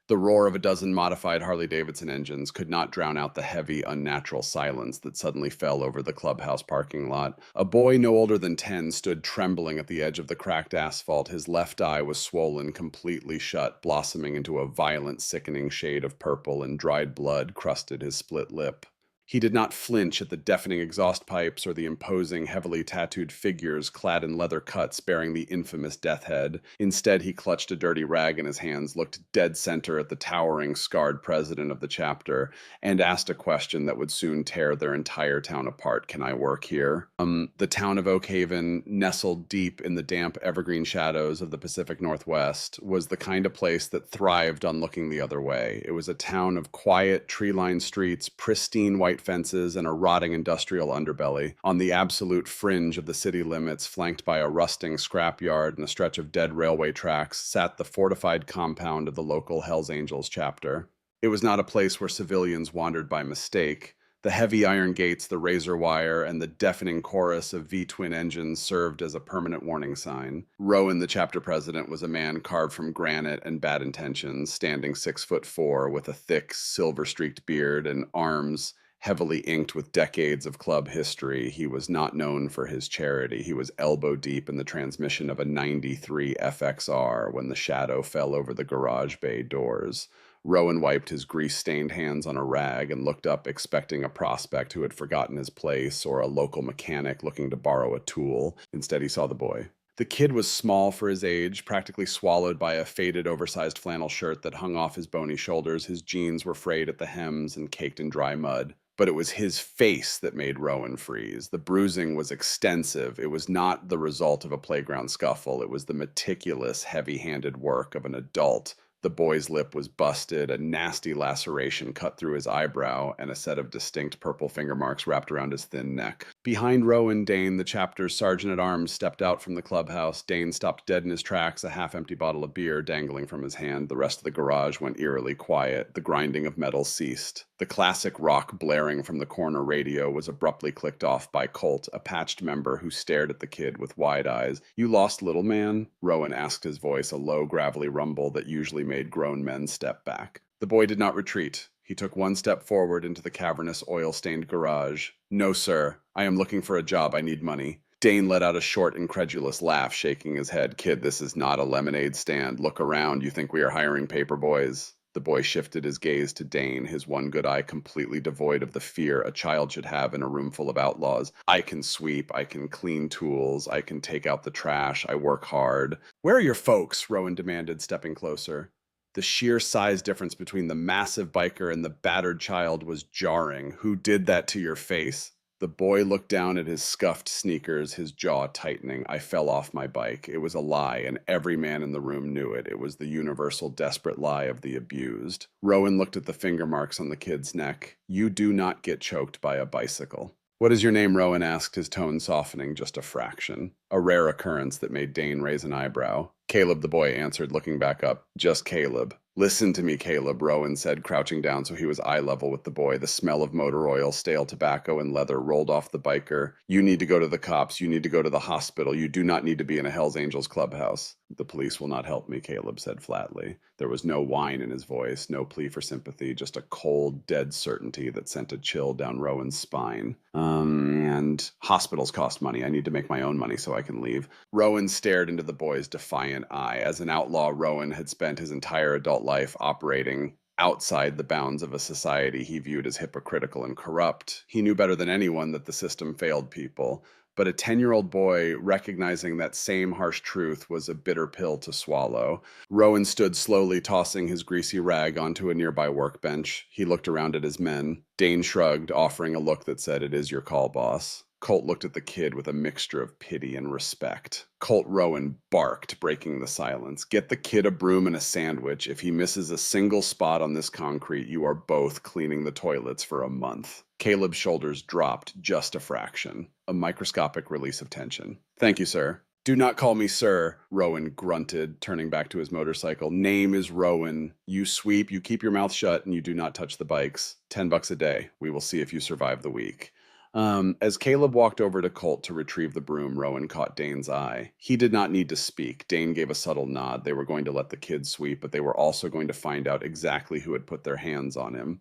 The roar of a dozen modified Harley-Davidson engines could not drown out the heavy, unnatural silence that suddenly fell over the clubhouse parking lot. A boy no older than 10 stood trembling at the edge of the cracked asphalt. His left eye was swollen completely shut, blossoming into a violent, sickening shade of purple, and dried blood crusted his split lip. He did not flinch at the deafening exhaust pipes or the imposing, heavily tattooed figures clad in leather cuts bearing the infamous death head. Instead, he clutched a dirty rag in his hands, looked dead center at the towering, scarred president of the chapter, and asked a question that would soon tear their entire town apart. Can I work here? The town of Oak Haven, nestled deep in the damp evergreen shadows of the Pacific Northwest, was the kind of place that thrived on looking the other way. It was a town of quiet, tree-lined streets, pristine white fences, and a rotting industrial underbelly. On the absolute fringe of the city limits, flanked by a rusting scrapyard and a stretch of dead railway tracks, sat the fortified compound of the local Hells Angels chapter. It was not a place where civilians wandered by mistake. The heavy iron gates, the razor wire, and the deafening chorus of V-twin engines served as a permanent warning sign. Rowan, the chapter president, was a man carved from granite and bad intentions, standing 6'4", with a thick, silver-streaked beard and arms heavily inked with decades of club history. He was not known for his charity. He was elbow deep in the transmission of a '93 FXR when the shadow fell over the garage bay doors. Rowan wiped his grease-stained hands on a rag and looked up, expecting a prospect who had forgotten his place or a local mechanic looking to borrow a tool. Instead, he saw the boy. The kid was small for his age, practically swallowed by a faded, oversized flannel shirt that hung off his bony shoulders. His jeans were frayed at the hems and caked in dry mud. But it was his face that made Rowan freeze. The bruising was extensive. It was not the result of a playground scuffle. It was the meticulous, heavy-handed work of an adult. The boy's lip was busted, a nasty laceration cut through his eyebrow, and a set of distinct purple finger marks wrapped around his thin neck. Behind Rowan, Dane, the chapter's sergeant-at-arms, stepped out from the clubhouse. Dane stopped dead in his tracks, a half-empty bottle of beer dangling from his hand. The rest of the garage went eerily quiet. The grinding of metal ceased. The classic rock blaring from the corner radio was abruptly clicked off by Colt, a patched member who stared at the kid with wide eyes. "You lost, little man?" Rowan asked, his voice a low, gravelly rumble that usually made grown men step back. The boy did not retreat. He took one step forward into the cavernous, oil-stained garage. "No, sir. I am looking for a job. I need money." Dane let out a short, incredulous laugh, shaking his head. "Kid, this is not a lemonade stand. Look around. You think we are hiring paper boys?" The boy shifted his gaze to Dane, his one good eye completely devoid of the fear a child should have in a room full of outlaws. "I can sweep, I can clean tools, I can take out the trash, I work hard." "Where are your folks?" Rowan demanded, stepping closer. The sheer size difference between the massive biker and the battered child was jarring. "Who did that to your face?" The boy looked down at his scuffed sneakers, his jaw tightening. "I fell off my bike." It was a lie, and every man in the room knew it. It was the universal desperate lie of the abused. Rowan looked at the finger marks on the kid's neck. "You do not get choked by a bicycle." "What is your name?" Rowan asked, his tone softening just a fraction. A rare occurrence that made Dane raise an eyebrow. "Caleb," the boy answered, looking back up. "Just Caleb." "Listen to me, Caleb," Rowan said, crouching down so he was eye level with the boy. The smell of motor oil, stale tobacco, and leather rolled off the biker. "You need to go to the cops. You need to go to the hospital. You do not need to be in a Hells Angels clubhouse." "The police will not help me," Caleb said flatly. There was no whine in his voice, no plea for sympathy, just a cold, dead certainty that sent a chill down Rowan's spine. And hospitals cost money. I need to make my own money so I can leave." Rowan stared into the boy's defiant eye. As an outlaw, Rowan had spent his entire adult life operating outside the bounds of a society he viewed as hypocritical and corrupt. He knew better than anyone that the system failed people. But a 10-year-old boy, recognizing that same harsh truth, was a bitter pill to swallow. Rowan stood slowly, tossing his greasy rag onto a nearby workbench. He looked around at his men. Dane shrugged, offering a look that said, "It is your call, boss." Colt looked at the kid with a mixture of pity and respect. Colt Rowan barked, breaking the silence. "Get the kid a broom and a sandwich. If he misses a single spot on this concrete, you are both cleaning the toilets for a month." Caleb's shoulders dropped just a fraction, a microscopic release of tension. "Thank you, sir." "Do not call me sir," Rowan grunted, turning back to his motorcycle. "Name is Rowan. You sweep, you keep your mouth shut, and you do not touch the bikes. $10 a day. We will see if you survive the week." As Caleb walked over to Colt to retrieve the broom, Rowan caught Dane's eye. He did not need to speak. Dane gave a subtle nod. They were going to let the kids sweep, but they were also going to find out exactly who had put their hands on him.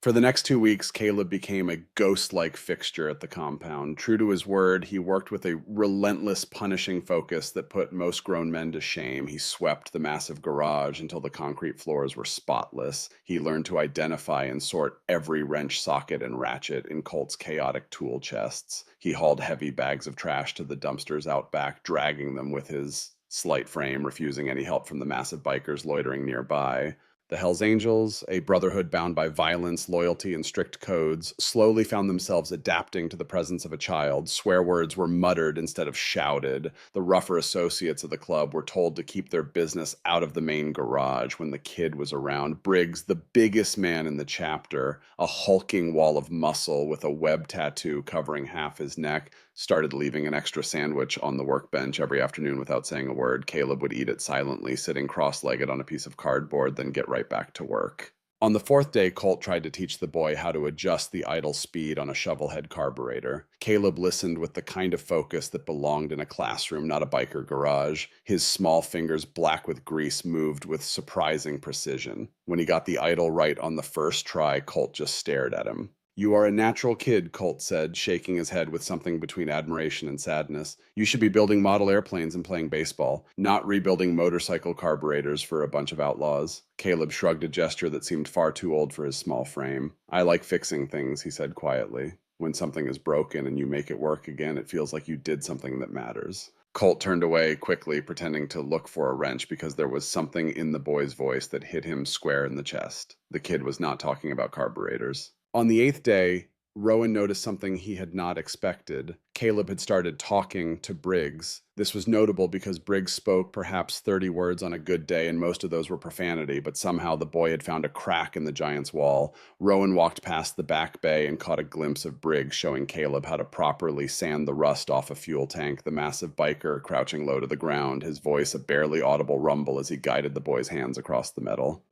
For the next 2 weeks, Caleb became a ghost-like fixture at the compound. True to his word, he worked with a relentless, punishing focus that put most grown men to shame. He swept the massive garage until the concrete floors were spotless. He learned to identify and sort every wrench, socket, and ratchet in Colt's chaotic tool chests. He hauled heavy bags of trash to the dumpsters out back, dragging them with his slight frame, refusing any help from the massive bikers loitering nearby. The Hells Angels, a brotherhood bound by violence, loyalty, and strict codes, slowly found themselves adapting to the presence of a child. Swear words were muttered instead of shouted. The rougher associates of the club were told to keep their business out of the main garage when the kid was around. Briggs, the biggest man in the chapter, a hulking wall of muscle with a web tattoo covering half his neck, started leaving an extra sandwich on the workbench every afternoon without saying a word. Caleb would eat it silently, sitting cross-legged on a piece of cardboard, then get right back to work. On the fourth day, Colt tried to teach the boy how to adjust the idle speed on a shovelhead carburetor. Caleb listened with the kind of focus that belonged in a classroom, not a biker garage. His small fingers, black with grease, moved with surprising precision. When he got the idle right on the first try, Colt just stared at him. "You are a natural kid," Colt said, shaking his head with something between admiration and sadness. "You should be building model airplanes and playing baseball, not rebuilding motorcycle carburetors for a bunch of outlaws." Caleb shrugged a gesture that seemed far too old for his small frame. "I like fixing things," he said quietly. "When something is broken and you make it work again, it feels like you did something that matters." Colt turned away quickly, pretending to look for a wrench because there was something in the boy's voice that hit him square in the chest. The kid was not talking about carburetors. On the 8th day, Rowan noticed something he had not expected. Caleb had started talking to Briggs. This was notable because Briggs spoke perhaps 30 words on a good day, and most of those were profanity, but somehow the boy had found a crack in the giant's wall. Rowan walked past the back bay and caught a glimpse of Briggs showing Caleb how to properly sand the rust off a fuel tank, the massive biker crouching low to the ground, his voice a barely audible rumble as he guided the boy's hands across the metal.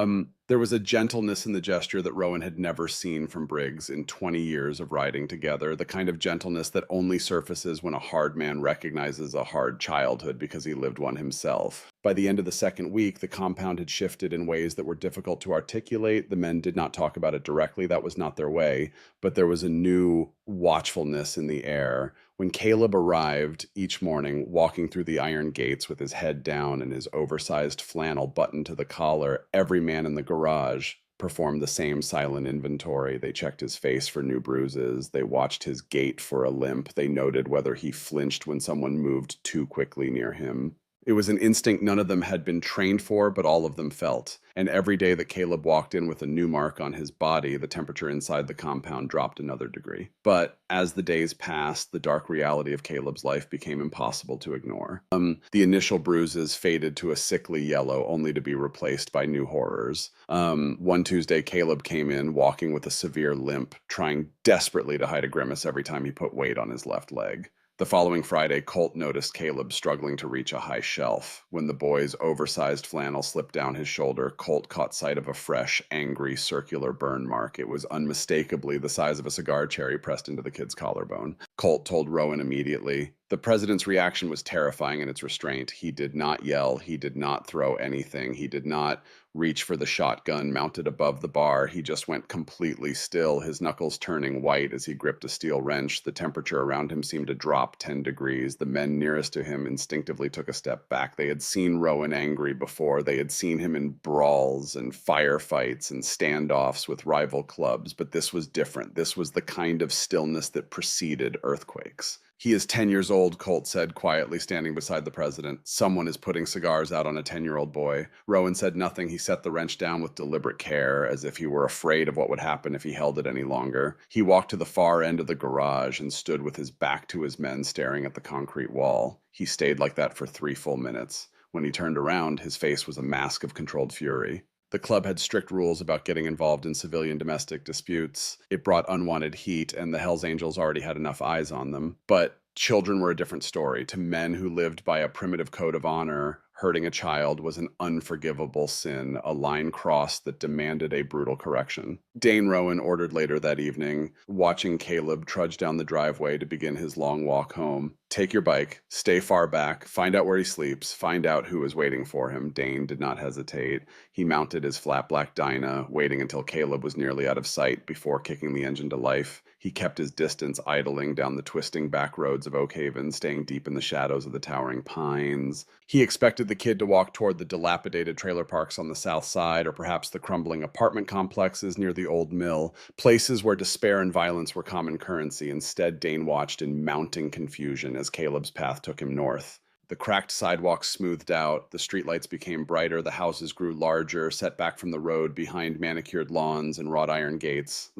There was a gentleness in the gesture that Rowan had never seen from Briggs in 20 years of riding together, the kind of gentleness that only surfaces when a hard man recognizes a hard childhood because he lived one himself. By the end of the second week, the compound had shifted in ways that were difficult to articulate. The men did not talk about it directly. That was not their way. But there was a new watchfulness in the air. When Caleb arrived each morning, walking through the iron gates with his head down and his oversized flannel buttoned to the collar, every man in the garage performed the same silent inventory. They checked his face for new bruises. They watched his gait for a limp. They noted whether he flinched when someone moved too quickly near him. It was an instinct none of them had been trained for, but all of them felt. And every day that Caleb walked in with a new mark on his body, the temperature inside the compound dropped another degree. But as the days passed, the dark reality of Caleb's life became impossible to ignore. The initial bruises faded to a sickly yellow, only to be replaced by new horrors. One Tuesday, Caleb came in, walking with a severe limp, trying desperately to hide a grimace every time he put weight on his left leg. The following Friday, Colt noticed Caleb struggling to reach a high shelf. When the boy's oversized flannel slipped down his shoulder, Colt caught sight of a fresh, angry, circular burn mark. It was unmistakably the size of a cigar cherry pressed into the kid's collarbone. Colt told Rowan immediately. The president's reaction was terrifying in its restraint. He did not yell. He did not throw anything. He did not reach for the shotgun mounted above the bar. He just went completely still, his knuckles turning white as he gripped a steel wrench. The temperature around him seemed to drop 10 degrees. The men nearest to him instinctively took a step back. They had seen Rowan angry before. They had seen him in brawls and firefights and standoffs with rival clubs, but this was different. This was the kind of stillness that preceded earthquakes. "He is 10 years old," Colt said, quietly standing beside the president. "Someone is putting cigars out on a 10-year-old boy." Rowan said nothing. He set the wrench down with deliberate care, as if he were afraid of what would happen if he held it any longer. He walked to the far end of the garage and stood with his back to his men, staring at the concrete wall. He stayed like that for 3 full minutes. When he turned around, his face was a mask of controlled fury. The club had strict rules about getting involved in civilian domestic disputes. It brought unwanted heat, and the Hells Angels already had enough eyes on them. But children were a different story. To men who lived by a primitive code of honor, Hurting a child was an unforgivable sin, a line crossed that demanded a brutal correction. Dane Rowan ordered later that evening, watching Caleb trudge down the driveway to begin his long walk home. Take your bike, stay far back, find out where he sleeps, find out who is waiting for him. Dane did not hesitate. He mounted his flat black Dyna, waiting until Caleb was nearly out of sight before kicking the engine to life. He kept his distance, idling down the twisting back roads of Oak Haven, staying deep in the shadows of the towering pines. He expected the kid to walk toward the dilapidated trailer parks on the south side, or perhaps the crumbling apartment complexes near the old mill, places where despair and violence were common currency. Instead, Dane watched in mounting confusion as Caleb's path took him north. The cracked sidewalks smoothed out, the streetlights became brighter, the houses grew larger, set back from the road behind manicured lawns and wrought iron gates.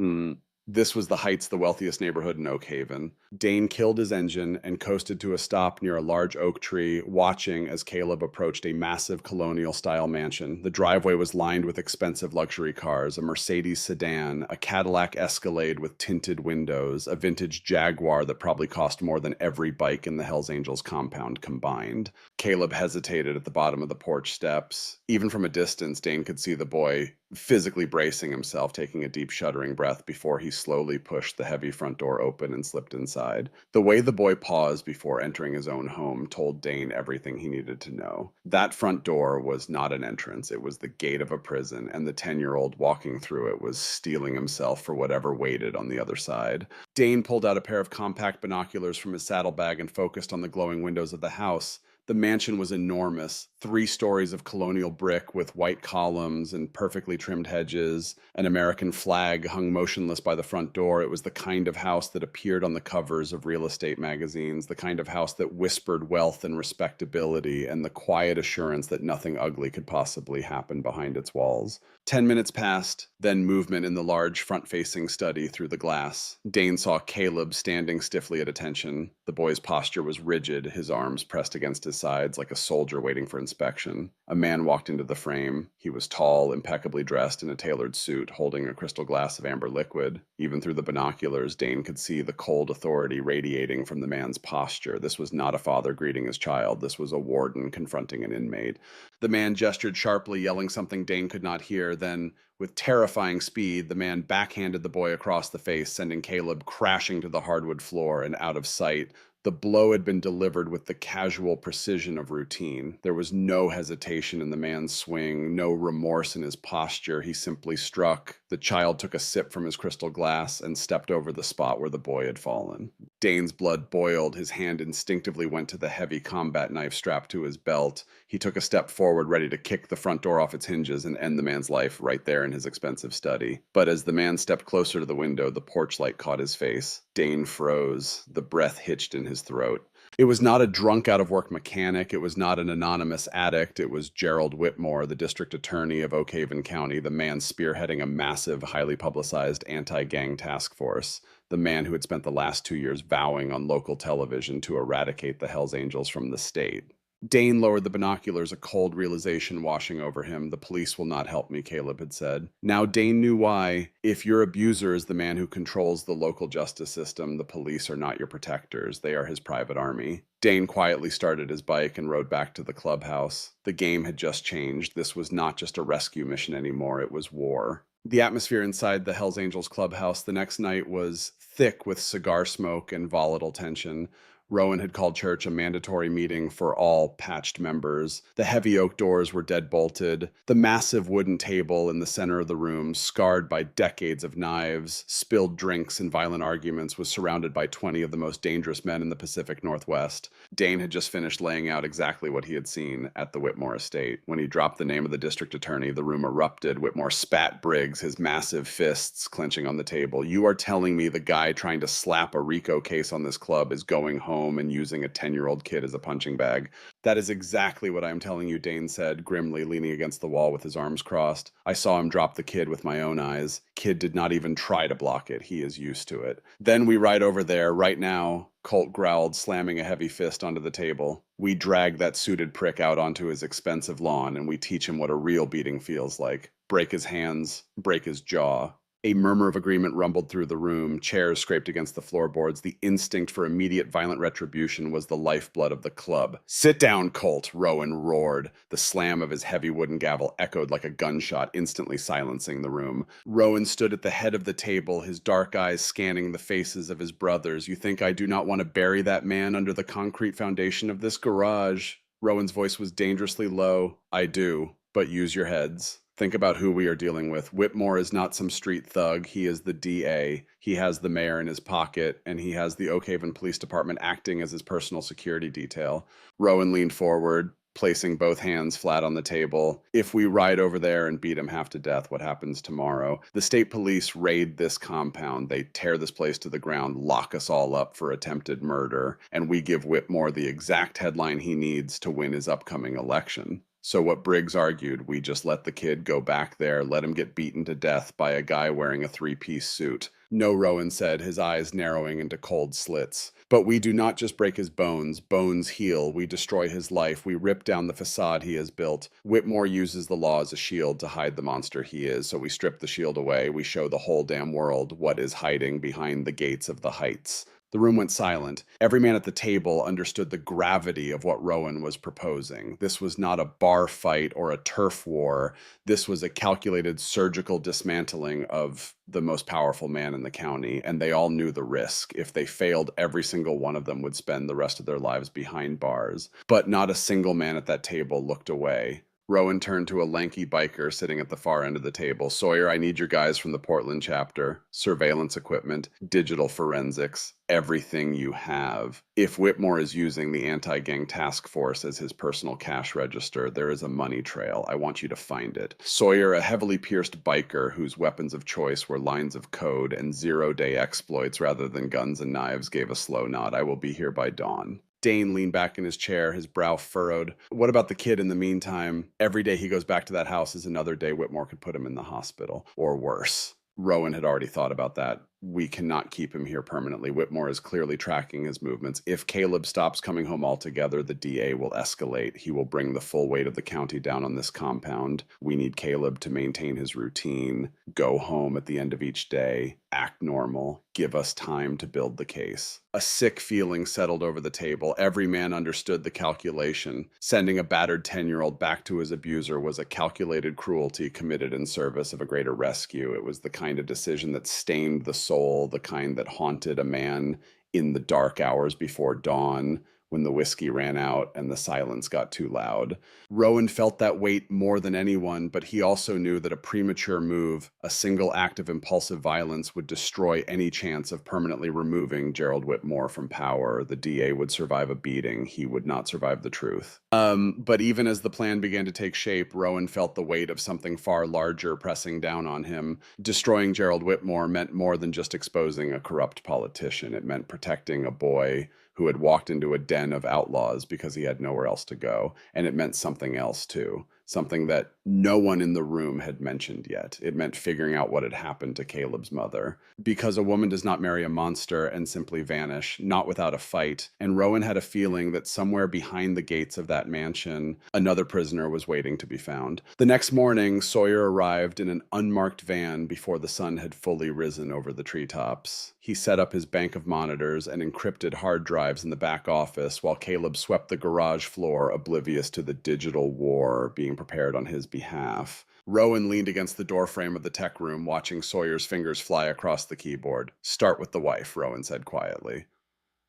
This was the Heights, the wealthiest neighborhood in Oak Haven. Dane killed his engine and coasted to a stop near a large oak tree, watching as Caleb approached a massive colonial-style mansion. The driveway was lined with expensive luxury cars, a Mercedes sedan, a Cadillac Escalade with tinted windows, a vintage Jaguar that probably cost more than every bike in the Hells Angels compound combined. Caleb hesitated at the bottom of the porch steps. Even from a distance, Dane could see the boy physically bracing himself, taking a deep shuddering breath before he slowly pushed the heavy front door open and slipped inside. The way the boy paused before entering his own home told Dane everything he needed to know. That front door was not an entrance, it was the gate of a prison, and the 10-year-old walking through it was steeling himself for whatever waited on the other side. Dane pulled out a pair of compact binoculars from his saddlebag and focused on the glowing windows of the house. The mansion was enormous, 3 stories of colonial brick with white columns and perfectly trimmed hedges. An American flag hung motionless by the front door. It was the kind of house that appeared on the covers of real estate magazines, the kind of house that whispered wealth and respectability and the quiet assurance that nothing ugly could possibly happen behind its walls. 10 minutes passed, then movement in the large front-facing study through the glass. Dane saw Caleb standing stiffly at attention. The boy's posture was rigid, his arms pressed against his sides like a soldier waiting for inspection. A man walked into the frame. He was tall, impeccably dressed in a tailored suit, holding a crystal glass of amber liquid. Even through the binoculars, Dane could see the cold authority radiating from the man's posture. This was not a father greeting his child. This was a warden confronting an inmate. The man gestured sharply, yelling something Dane could not hear. Then, with terrifying speed, the man backhanded the boy across the face, sending Caleb crashing to the hardwood floor and out of sight. The blow had been delivered with the casual precision of routine. There was no hesitation in the man's swing, no remorse in his posture. He simply struck. The child took a sip from his crystal glass and stepped over the spot where the boy had fallen. Dane's blood boiled. His hand instinctively went to the heavy combat knife strapped to his belt. He took a step forward, ready to kick the front door off its hinges and end the man's life right there in his expensive study. But as the man stepped closer to the window, the porch light caught his face. Dane froze. The breath hitched in his throat. It was not a drunk out-of-work mechanic. It was not an anonymous addict. It was Gerald Whitmore, the district attorney of Oak Haven County, the man spearheading a massive, highly publicized anti-gang task force, the man who had spent the last 2 years vowing on local television to eradicate the Hells Angels from the state. Dane lowered the binoculars, a cold realization washing over him. The police will not help me, Caleb had said. Now Dane knew why. If your abuser is the man who controls the local justice system, the police are not your protectors. They are his private army. Dane quietly started his bike and rode back to the clubhouse. The game had just changed. This was not just a rescue mission anymore. It was war. The atmosphere inside the Hells Angels clubhouse the next night was thick with cigar smoke and volatile tension. Rowan had called church a mandatory meeting for all patched members. The heavy oak doors were dead-bolted. The massive wooden table in the center of the room, scarred by decades of knives, spilled drinks, and violent arguments, was surrounded by 20 of the most dangerous men in the Pacific Northwest. Dane had just finished laying out exactly what he had seen at the Whitmore estate. When he dropped the name of the district attorney, the room erupted. Whitmore spat Briggs, his massive fists clenching on the table. "You are telling me the guy trying to slap a RICO case on this club is going home and using a 10-year-old kid as a punching bag?" "That is exactly what I am telling you," Dane said, grimly leaning against the wall with his arms crossed. "I saw him drop the kid with my own eyes. Kid did not even try to block it. He is used to it." "Then we ride over there, right now," Colt growled, slamming a heavy fist onto the table. "We drag that suited prick out onto his expensive lawn, and we teach him what a real beating feels like. Break his hands, break his jaw. A murmur of agreement rumbled through the room. Chairs scraped against the floorboards. The instinct for immediate violent retribution was the lifeblood of the club. "Sit down, Colt," Rowan roared. The slam of his heavy wooden gavel echoed like a gunshot, instantly silencing the room. Rowan stood at the head of the table, his dark eyes scanning the faces of his brothers. "You think I do not want to bury that man under the concrete foundation of this garage?" Rowan's voice was dangerously low. "I do, but use your heads. Think about who we are dealing with. Whitmore is not some street thug. He is the DA. He has the mayor in his pocket, and he has the Oak Haven Police Department acting as his personal security detail." Rowan leaned forward, placing both hands flat on the table. "If we ride over there and beat him half to death, what happens tomorrow? The state police raid this compound. They tear this place to the ground, lock us all up for attempted murder, and we give Whitmore the exact headline he needs to win his upcoming election. So what Briggs argued, we just let the kid go back there, let him get beaten to death by a guy wearing a three-piece suit." "No," Rowan said, his eyes narrowing into cold slits. "But we do not just break his bones. Bones heal. We destroy his life. We rip down the facade he has built. Whitmore uses the law as a shield to hide the monster he is, so we strip the shield away. We show the whole damn world what is hiding behind the gates of the heights." The room went silent. Every man at the table understood the gravity of what Rowan was proposing. This was not a bar fight or a turf war. This was a calculated surgical dismantling of the most powerful man in the county, and they all knew the risk. If they failed, every single one of them would spend the rest of their lives behind bars. But not a single man at that table looked away. Rowan turned to a lanky biker sitting at the far end of the table. "Sawyer, I need your guys from the Portland chapter. Surveillance equipment, digital forensics, everything you have. If Whitmore is using the anti-gang task force as his personal cash register, there is a money trail. I want you to find it." Sawyer, a heavily pierced biker whose weapons of choice were lines of code and zero-day exploits rather than guns and knives, gave a slow nod. "I will be here by dawn." Dane leaned back in his chair, his brow furrowed. "What about the kid in the meantime? Every day he goes back to that house is another day Whitmore could put him in the hospital, or worse." Rowan had already thought about that. "We cannot keep him here permanently. Whitmore is clearly tracking his movements. If Caleb stops coming home altogether, the DA will escalate. He will bring the full weight of the county down on this compound. We need Caleb to maintain his routine, go home at the end of each day, act normal, give us time to build the case." A sick feeling settled over the table. Every man understood the calculation. Sending a battered 10-year-old back to his abuser was a calculated cruelty committed in service of a greater rescue. It was the kind of decision that stained the soul, the kind that haunted a man in the dark hours before dawn, when the whiskey ran out and the silence got too loud. Rowan felt that weight more than anyone, but he also knew that a premature move, a single act of impulsive violence, would destroy any chance of permanently removing Gerald Whitmore from power. The DA would survive a beating. He would not survive the truth. But even as the plan began to take shape, Rowan felt the weight of something far larger pressing down on him. Destroying Gerald Whitmore meant more than just exposing a corrupt politician. It meant protecting a boy who had walked into a den of outlaws because he had nowhere else to go. And it meant something else, too. Something that no one in the room had mentioned yet. It meant figuring out what had happened to Caleb's mother. Because a woman does not marry a monster and simply vanish, not without a fight. And Rowan had a feeling that somewhere behind the gates of that mansion, another prisoner was waiting to be found. The next morning, Sawyer arrived in an unmarked van before the sun had fully risen over the treetops. He set up his bank of monitors and encrypted hard drives in the back office while Caleb swept the garage floor, oblivious to the digital war being prepared on his behalf. Rowan leaned against the doorframe of the tech room, watching Sawyer's fingers fly across the keyboard. "Start with the wife," Rowan said quietly.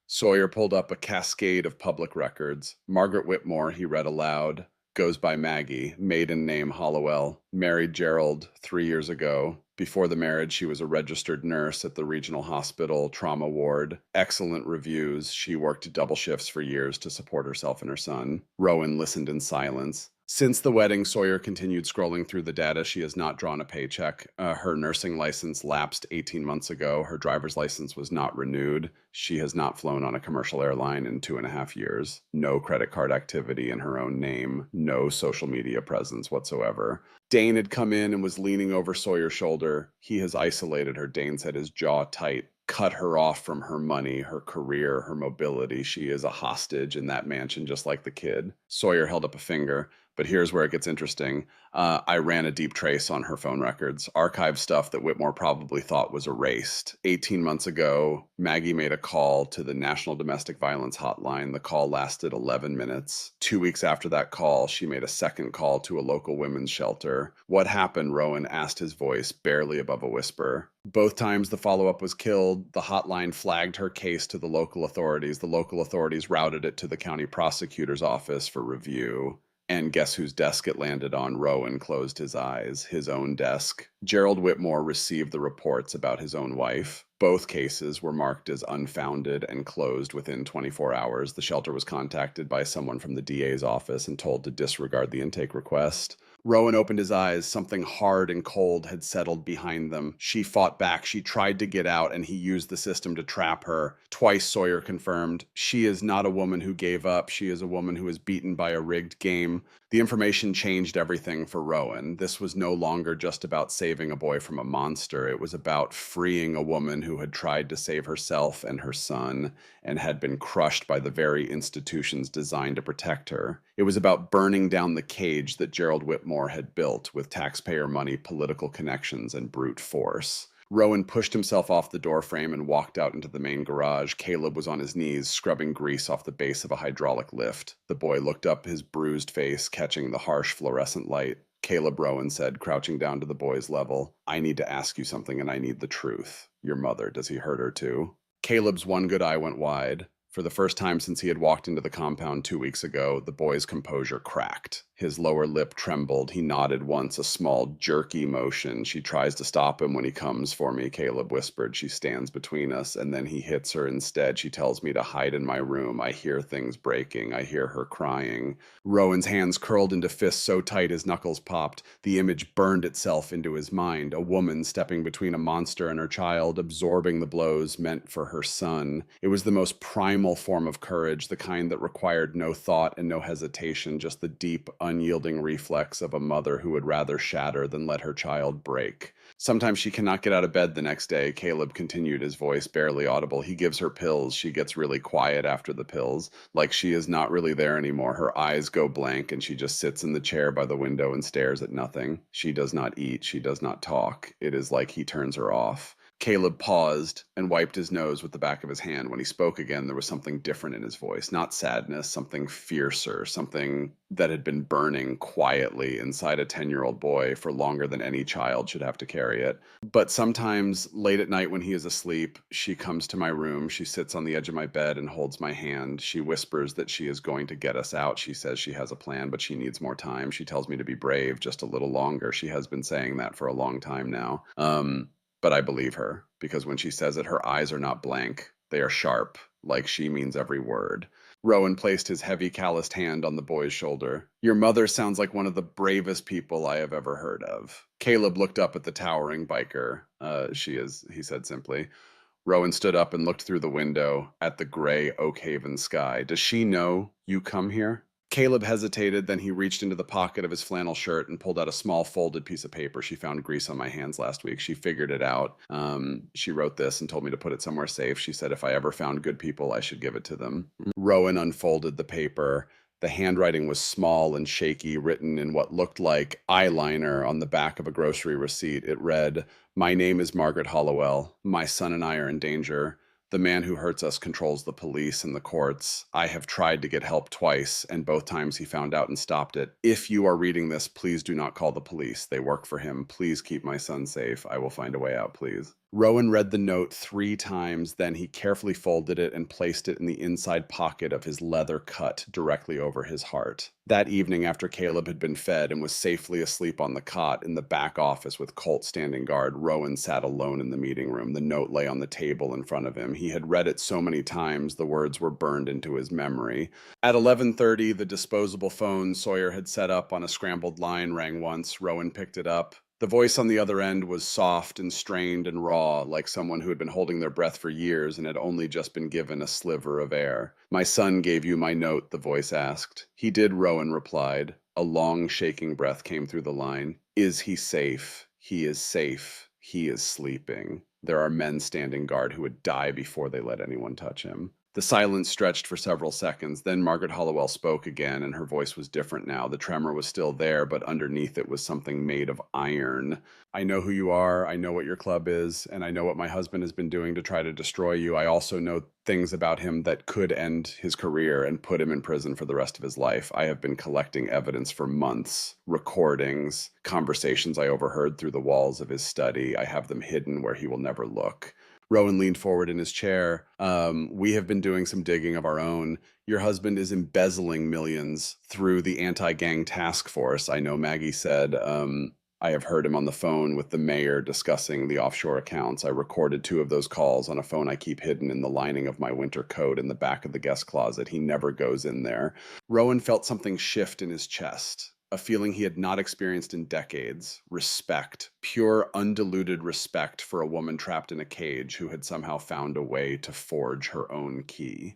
Sawyer pulled up a cascade of public records. "Margaret Whitmore," he read aloud, "goes by Maggie, maiden name Hollowell, married Gerald 3 years ago. Before the marriage, she was a registered nurse at the regional hospital trauma ward. Excellent reviews. She worked double shifts for years to support herself and her son." Rowan listened in silence. Since the wedding, Sawyer continued scrolling through the data. "She has not drawn a paycheck. Her nursing license lapsed 18 months ago. Her driver's license was not renewed. She has not flown on a commercial airline in 2.5 years. No credit card activity in her own name. No social media presence whatsoever." Dane had come in and was leaning over Sawyer's shoulder. "He has isolated her," Dane said, his jaw tight. "Cut her off from her money, her career, her mobility. She is a hostage in that mansion, just like the kid." Sawyer held up a finger. But here's where it gets interesting. I ran a deep trace on her phone records, archived stuff that Whitmore probably thought was erased. 18 months ago, Maggie made a call to the National Domestic Violence Hotline. The call lasted 11 minutes. 2 weeks after that call, she made a second call to a local women's shelter. What happened? Rowan asked, his voice barely above a whisper. Both times the follow-up was killed, the hotline flagged her case to the local authorities. The local authorities routed it to the county prosecutor's office for review. And guess whose desk it landed on? Rowan closed his eyes. His own desk. Gerald Whitmore received the reports about his own wife. Both cases were marked as unfounded and closed within 24 hours. The shelter was contacted by someone from the DA's office and told to disregard the intake request. Rowan opened his eyes. Something hard and cold had settled behind them. She fought back. She tried to get out, and he used the system to trap her. Twice, Sawyer confirmed. She is not a woman who gave up. She is a woman who is beaten by a rigged game. The information changed everything for Rowan. This was no longer just about saving a boy from a monster. It was about freeing a woman who had tried to save herself and her son and had been crushed by the very institutions designed to protect her. It was about burning down the cage that Gerald Whitmore had built with taxpayer money, political connections, and brute force. Rowan pushed himself off the doorframe and walked out into the main garage. Caleb was on his knees, scrubbing grease off the base of a hydraulic lift. The boy looked up, his bruised face catching the harsh fluorescent light. Caleb, Rowan said, crouching down to the boy's level, I need to ask you something, and I need the truth. Your mother, does he hurt her too? Caleb's one good eye went wide. For the first time since he had walked into the compound 2 weeks ago, the boy's composure cracked. His lower lip trembled. He nodded once, a small, jerky motion. She tries to stop him when he comes for me, Caleb whispered. She stands between us, and then he hits her instead. She tells me to hide in my room. I hear things breaking. I hear her crying. Rowan's hands curled into fists so tight his knuckles popped. The image burned itself into his mind. A woman stepping between a monster and her child, absorbing the blows meant for her son. It was the most primal form of courage, the kind that required no thought and no hesitation, just the deep, unyielding reflex of a mother who would rather shatter than let her child break. Sometimes she cannot get out of bed the next day, Caleb continued, his voice barely audible. He gives her pills. She gets really quiet after the pills, like she is not really there anymore. Her eyes go blank and she just sits in the chair by the window and stares at nothing. She does not eat. She does not talk. It is like he turns her off. Caleb paused and wiped his nose with the back of his hand. When he spoke again, there was something different in his voice. Not sadness, something fiercer, something that had been burning quietly inside a 10-year-old boy for longer than any child should have to carry it. But sometimes, late at night when he is asleep, she comes to my room. She sits on the edge of my bed and holds my hand. She whispers that she is going to get us out. She says she has a plan, but she needs more time. She tells me to be brave just a little longer. She has been saying that for a long time now. But I believe her, because when she says it, her eyes are not blank. They are sharp, like she means every word. Rowan placed his heavy, calloused hand on the boy's shoulder. Your mother sounds like one of the bravest people I have ever heard of. Caleb looked up at the towering biker. She is, he said simply. Rowan stood up and looked through the window at the gray Oak Haven sky. Does she know you come here? Caleb hesitated, then he reached into the pocket of his flannel shirt and pulled out a small folded piece of paper. She found grease on my hands last week. She figured it out. She wrote this and told me to put it somewhere safe. She said if I ever found good people, I should give it to them. Rowan unfolded the paper. The handwriting was small and shaky, written in what looked like eyeliner on the back of a grocery receipt. It read, My name is Margaret Hollowell. My son and I are in danger. The man who hurts us controls the police and the courts. I have tried to get help twice, and both times he found out and stopped it. If you are reading this, please do not call the police. They work for him. Please keep my son safe. I will find a way out, please. Rowan read the note 3 times, then he carefully folded it and placed it in the inside pocket of his leather cut directly over his heart. That evening, after Caleb had been fed and was safely asleep on the cot in the back office with Colt standing guard, Rowan sat alone in the meeting room. The note lay on the table in front of him. He had read it so many times, the words were burned into his memory. At 11:30, the disposable phone Sawyer had set up on a scrambled line rang once. Rowan picked it up. The voice on the other end was soft and strained and raw, like someone who had been holding their breath for years and had only just been given a sliver of air. My son gave you my note, the voice asked. He did, Rowan replied. A long, shaking breath came through the line. Is he safe? He is safe. He is sleeping. There are men standing guard who would die before they let anyone touch him. The silence stretched for several seconds. Then Margaret Hollowell spoke again, and her voice was different now. The tremor was still there, but underneath it was something made of iron. I know who you are, I know what your club is, and I know what my husband has been doing to try to destroy you. I also know things about him that could end his career and put him in prison for the rest of his life. I have been collecting evidence for months, recordings, conversations I overheard through the walls of his study. I have them hidden where he will never look. Rowan leaned forward in his chair. We have been doing some digging of our own. Your husband is embezzling millions through the anti-gang task force. I know Maggie said, I have heard him on the phone with the mayor discussing the offshore accounts. I recorded 2 of those calls on a phone I keep hidden in the lining of my winter coat in the back of the guest closet. He never goes in there. Rowan felt something shift in his chest, a feeling he had not experienced in decades. Respect, pure, undiluted respect for a woman trapped in a cage who had somehow found a way to forge her own key.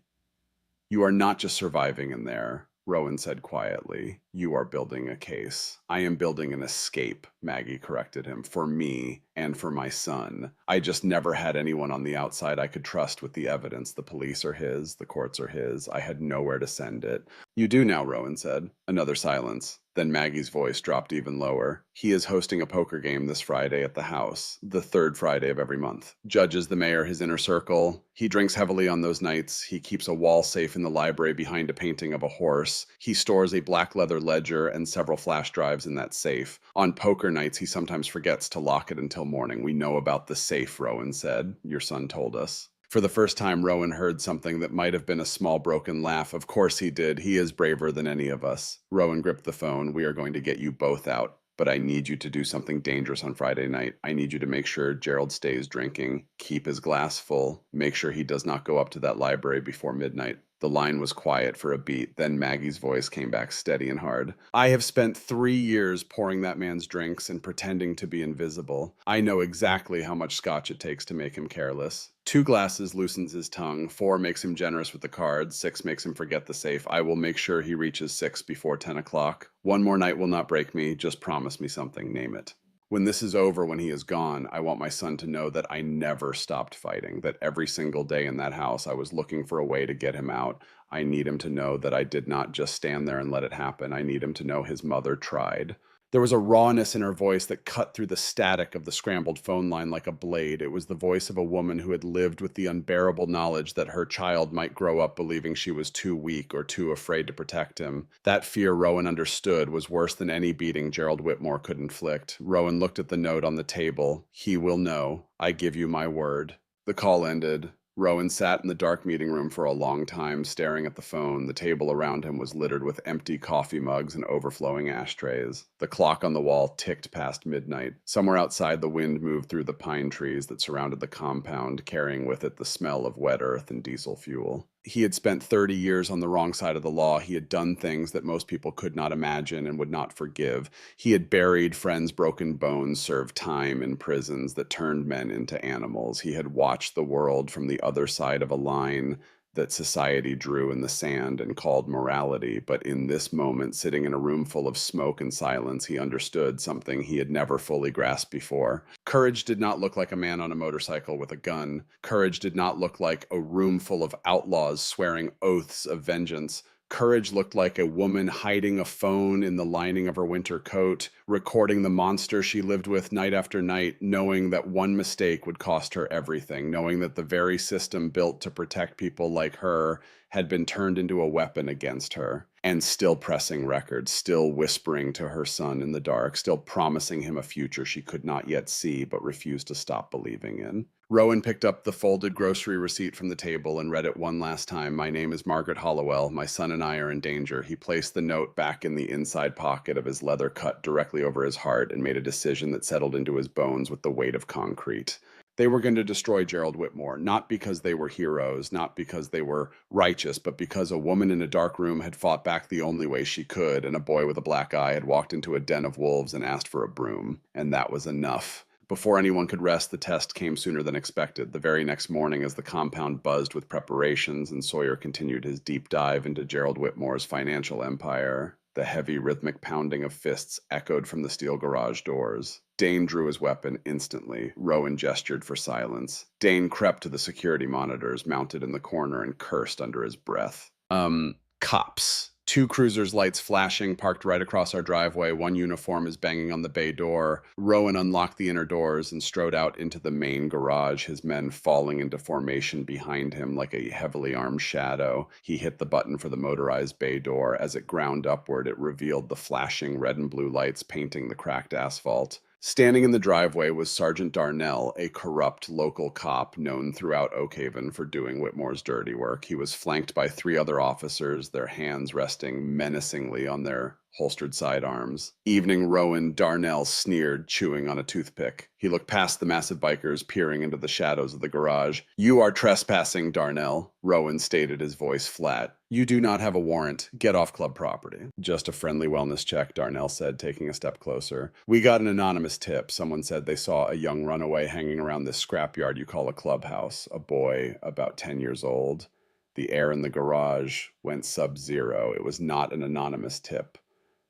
You are not just surviving in there, Rowan said quietly. You are building a case. I am building an escape, Maggie corrected him, for me and for my son. I just never had anyone on the outside I could trust with the evidence. The police are his, the courts are his. I had nowhere to send it. You do now, Rowan said. Another silence. Then Maggie's voice dropped even lower. He is hosting a poker game this Friday at the house, the 3rd Friday of every month. Judges the mayor his inner circle. He drinks heavily on those nights. He keeps a wall safe in the library behind a painting of a horse. He stores a black leather ledger and several flash drives in that safe. On poker nights, he sometimes forgets to lock it until morning. We know about the safe, Rowan said. Your son told us. For the first time, Rowan heard something that might have been a small broken laugh. Of course he did. He is braver than any of us. Rowan gripped the phone. We are going to get you both out. But I need you to do something dangerous on Friday night. I need you to make sure Gerald stays drinking, keep his glass full, make sure he does not go up to that library before midnight. The line was quiet for a beat. Then Maggie's voice came back steady and hard. I have spent 3 years pouring that man's drinks and pretending to be invisible. I know exactly how much scotch it takes to make him careless. 2 glasses loosens his tongue, 4 makes him generous with the cards, 6 makes him forget the safe. I will make sure he reaches 6 before 10 o'clock. One more night will not break me. Just promise me something. Name it. When this is over, when he is gone, I want my son to know that I never stopped fighting, that every single day in that house I was looking for a way to get him out. I need him to know that I did not just stand there and let it happen. I need him to know his mother tried. There was a rawness in her voice that cut through the static of the scrambled phone line like a blade. It was the voice of a woman who had lived with the unbearable knowledge that her child might grow up believing she was too weak or too afraid to protect him. That fear, Rowan understood, was worse than any beating Gerald Whitmore could inflict. Rowan looked at the note on the table. He will know. I give you my word. The call ended. Rowan sat in the dark meeting room for a long time, staring at the phone. The table around him was littered with empty coffee mugs and overflowing ashtrays. The clock on the wall ticked past midnight. Somewhere outside, the wind moved through the pine trees that surrounded the compound, carrying with it the smell of wet earth and diesel fuel. He had spent 30 years on the wrong side of the law. He had done things that most people could not imagine and would not forgive. He had buried friends' broken bones, served time in prisons that turned men into animals. He had watched the world from the other side of a line that society drew in the sand and called morality. But in this moment, sitting in a room full of smoke and silence, he understood something he had never fully grasped before. Courage did not look like a man on a motorcycle with a gun. Courage did not look like a room full of outlaws swearing oaths of vengeance. Courage looked like a woman hiding a phone in the lining of her winter coat, recording the monster she lived with night after night, knowing that one mistake would cost her everything, knowing that the very system built to protect people like her had been turned into a weapon against her, and still pressing records, still whispering to her son in the dark, still promising him a future she could not yet see but refused to stop believing in. Rowan picked up the folded grocery receipt from the table and read it one last time. My name is Margaret Hollowell. My son and I are in danger. He placed the note back in the inside pocket of his leather cut directly over his heart and made a decision that settled into his bones with the weight of concrete. They were going to destroy Gerald Whitmore, not because they were heroes, not because they were righteous, but because a woman in a dark room had fought back the only way she could, and a boy with a black eye had walked into a den of wolves and asked for a broom. And that was enough. Before anyone could rest, the test came sooner than expected. The very next morning, as the compound buzzed with preparations and Sawyer continued his deep dive into Gerald Whitmore's financial empire, The heavy, rhythmic pounding of fists echoed from the steel garage doors. Dane drew his weapon instantly. Rowan gestured for silence. Dane crept to the security monitors mounted in the corner and cursed under his breath. Cops. Two cruisers' lights flashing, parked right across our driveway. One uniform is banging on the bay door. Rowan unlocked the inner doors and strode out into the main garage, his men falling into formation behind him like a heavily armed shadow. He hit the button for the motorized bay door. As it ground upward, it revealed the flashing red and blue lights painting the cracked asphalt. Standing in the driveway was Sergeant Darnell, a corrupt local cop known throughout Oakhaven for doing Whitmore's dirty work. He was flanked by three other officers, their hands resting menacingly on their holstered sidearms. Evening Rowan, Darnell sneered, chewing on a toothpick. He looked past the massive bikers, peering into the shadows of the garage. "You are trespassing, Darnell," Rowan stated, his voice flat. "You do not have a warrant. Get off club property." "Just a friendly wellness check," Darnell said, taking a step closer. "We got an anonymous tip. Someone said they saw a young runaway hanging around this scrapyard you call a clubhouse. A boy about 10 years old." The air in the garage went sub-zero. It was not an anonymous tip.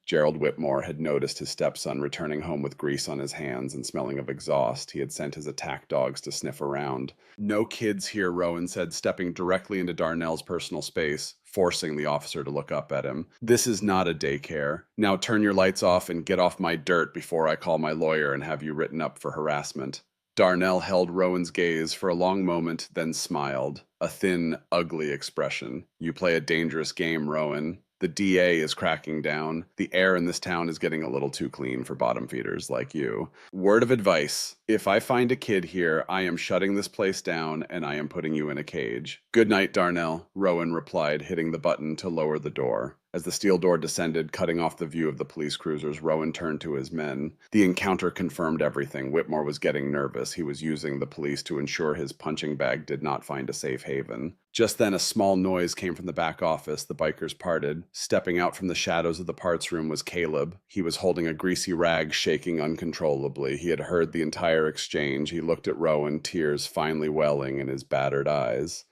Gerald Whitmore had noticed his stepson returning home with grease on his hands and smelling of exhaust. He had sent his attack dogs to sniff around. "No kids here," Rowan said, stepping directly into Darnell's personal space, forcing the officer to look up at him. "This is not a daycare. Now turn your lights off and get off my dirt before I call my lawyer and have you written up for harassment." Darnell held Rowan's gaze for a long moment, then smiled. A thin, ugly expression. "You play a dangerous game, Rowan. The DA is cracking down. The air in this town is getting a little too clean for bottom feeders like you. Word of advice, if I find a kid here, I am shutting this place down and I am putting you in a cage." "Good night, Darnell," Rowan replied, hitting the button to lower the door. As the steel door descended, cutting off the view of the police cruisers, Rowan turned to his men. The encounter confirmed everything. Whitmore was getting nervous. He was using the police to ensure his punching bag did not find a safe haven. Just then, a small noise came from the back office. The bikers parted. Stepping out from the shadows of the parts room was Caleb. He was holding a greasy rag, shaking uncontrollably. He had heard the entire exchange. He looked at Rowan, tears finally welling in his battered eyes.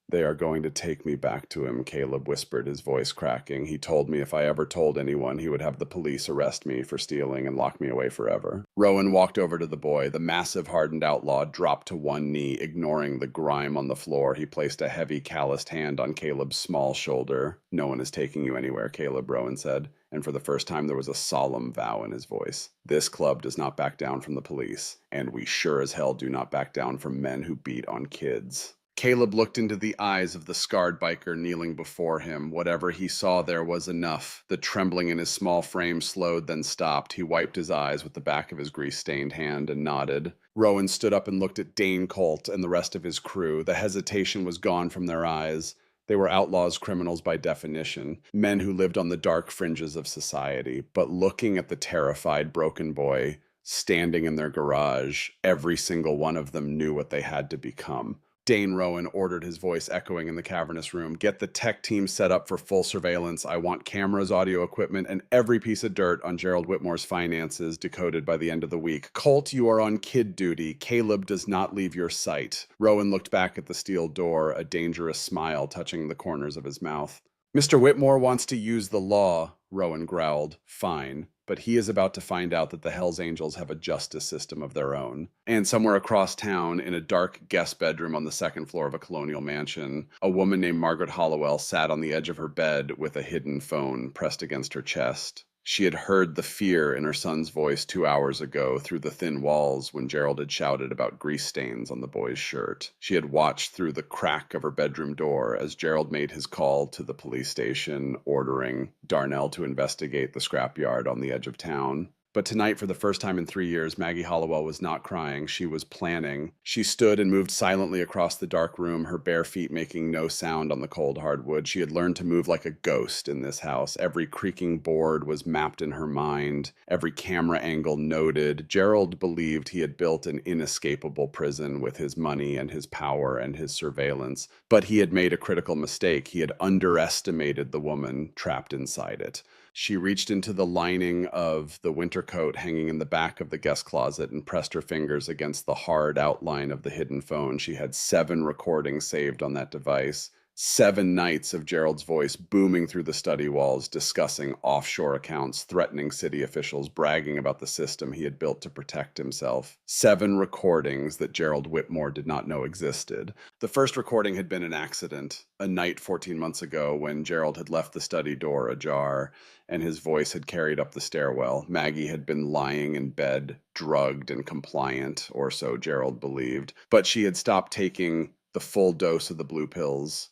"They are going to take me back to him," Caleb whispered, his voice cracking. "He told me if I ever told anyone, he would have the police arrest me for stealing and lock me away forever." Rowan walked over to the boy. The massive, hardened outlaw dropped to one knee, ignoring the grime on the floor. He placed a heavy, calloused hand on Caleb's small shoulder. "No one is taking you anywhere, Caleb," Rowan said, and for the first time there was a solemn vow in his voice. "This club does not back down from the police, and we sure as hell do not back down from men who beat on kids." Caleb looked into the eyes of the scarred biker kneeling before him. Whatever he saw there was enough. The trembling in his small frame slowed, then stopped. He wiped his eyes with the back of his grease-stained hand and nodded. Rowan stood up and looked at Dane Colt and the rest of his crew. The hesitation was gone from their eyes. They were outlaws, criminals by definition, men who lived on the dark fringes of society. But looking at the terrified, broken boy standing in their garage, every single one of them knew what they had to become. Dane Rowan ordered, his voice echoing in the cavernous room. "Get the tech team set up for full surveillance. I want cameras, audio equipment, and every piece of dirt on Gerald Whitmore's finances decoded by the end of the week. Colt, you are on kid duty. Caleb does not leave your sight." Rowan looked back at the steel door, a dangerous smile touching the corners of his mouth. "Mr. Whitmore wants to use the law," Rowan growled. "Fine. But he is about to find out that the Hells Angels have a justice system of their own." And somewhere across town, in a dark guest bedroom on the second floor of a colonial mansion, a woman named Margaret Hollowell sat on the edge of her bed with a hidden phone pressed against her chest. She had heard the fear in her son's voice 2 hours ago through the thin walls when Gerald had shouted about grease stains on the boy's shirt. She had watched through the crack of her bedroom door as Gerald made his call to the police station, ordering Darnell to investigate the scrapyard on the edge of town. But tonight, for the first time in 3 years, Maggie Hollowell was not crying. She was planning. She stood and moved silently across the dark room, her bare feet making no sound on the cold hardwood. She had learned to move like a ghost in this house. Every creaking board was mapped in her mind, every camera angle noted. Gerald believed he had built an inescapable prison with his money and his power and his surveillance. But he had made a critical mistake. He had underestimated the woman trapped inside it. She reached into the lining of the winter coat hanging in the back of the guest closet and pressed her fingers against the hard outline of the hidden phone. She had 7 recordings saved on that device. 7 nights of Gerald's voice booming through the study walls, discussing offshore accounts, threatening city officials, bragging about the system he had built to protect himself. 7 recordings that Gerald Whitmore did not know existed. The first recording had been an accident, a night 14 months ago when Gerald had left the study door ajar and his voice had carried up the stairwell. Maggie had been lying in bed, drugged and compliant, or so Gerald believed, but she had stopped taking the full dose of the blue pills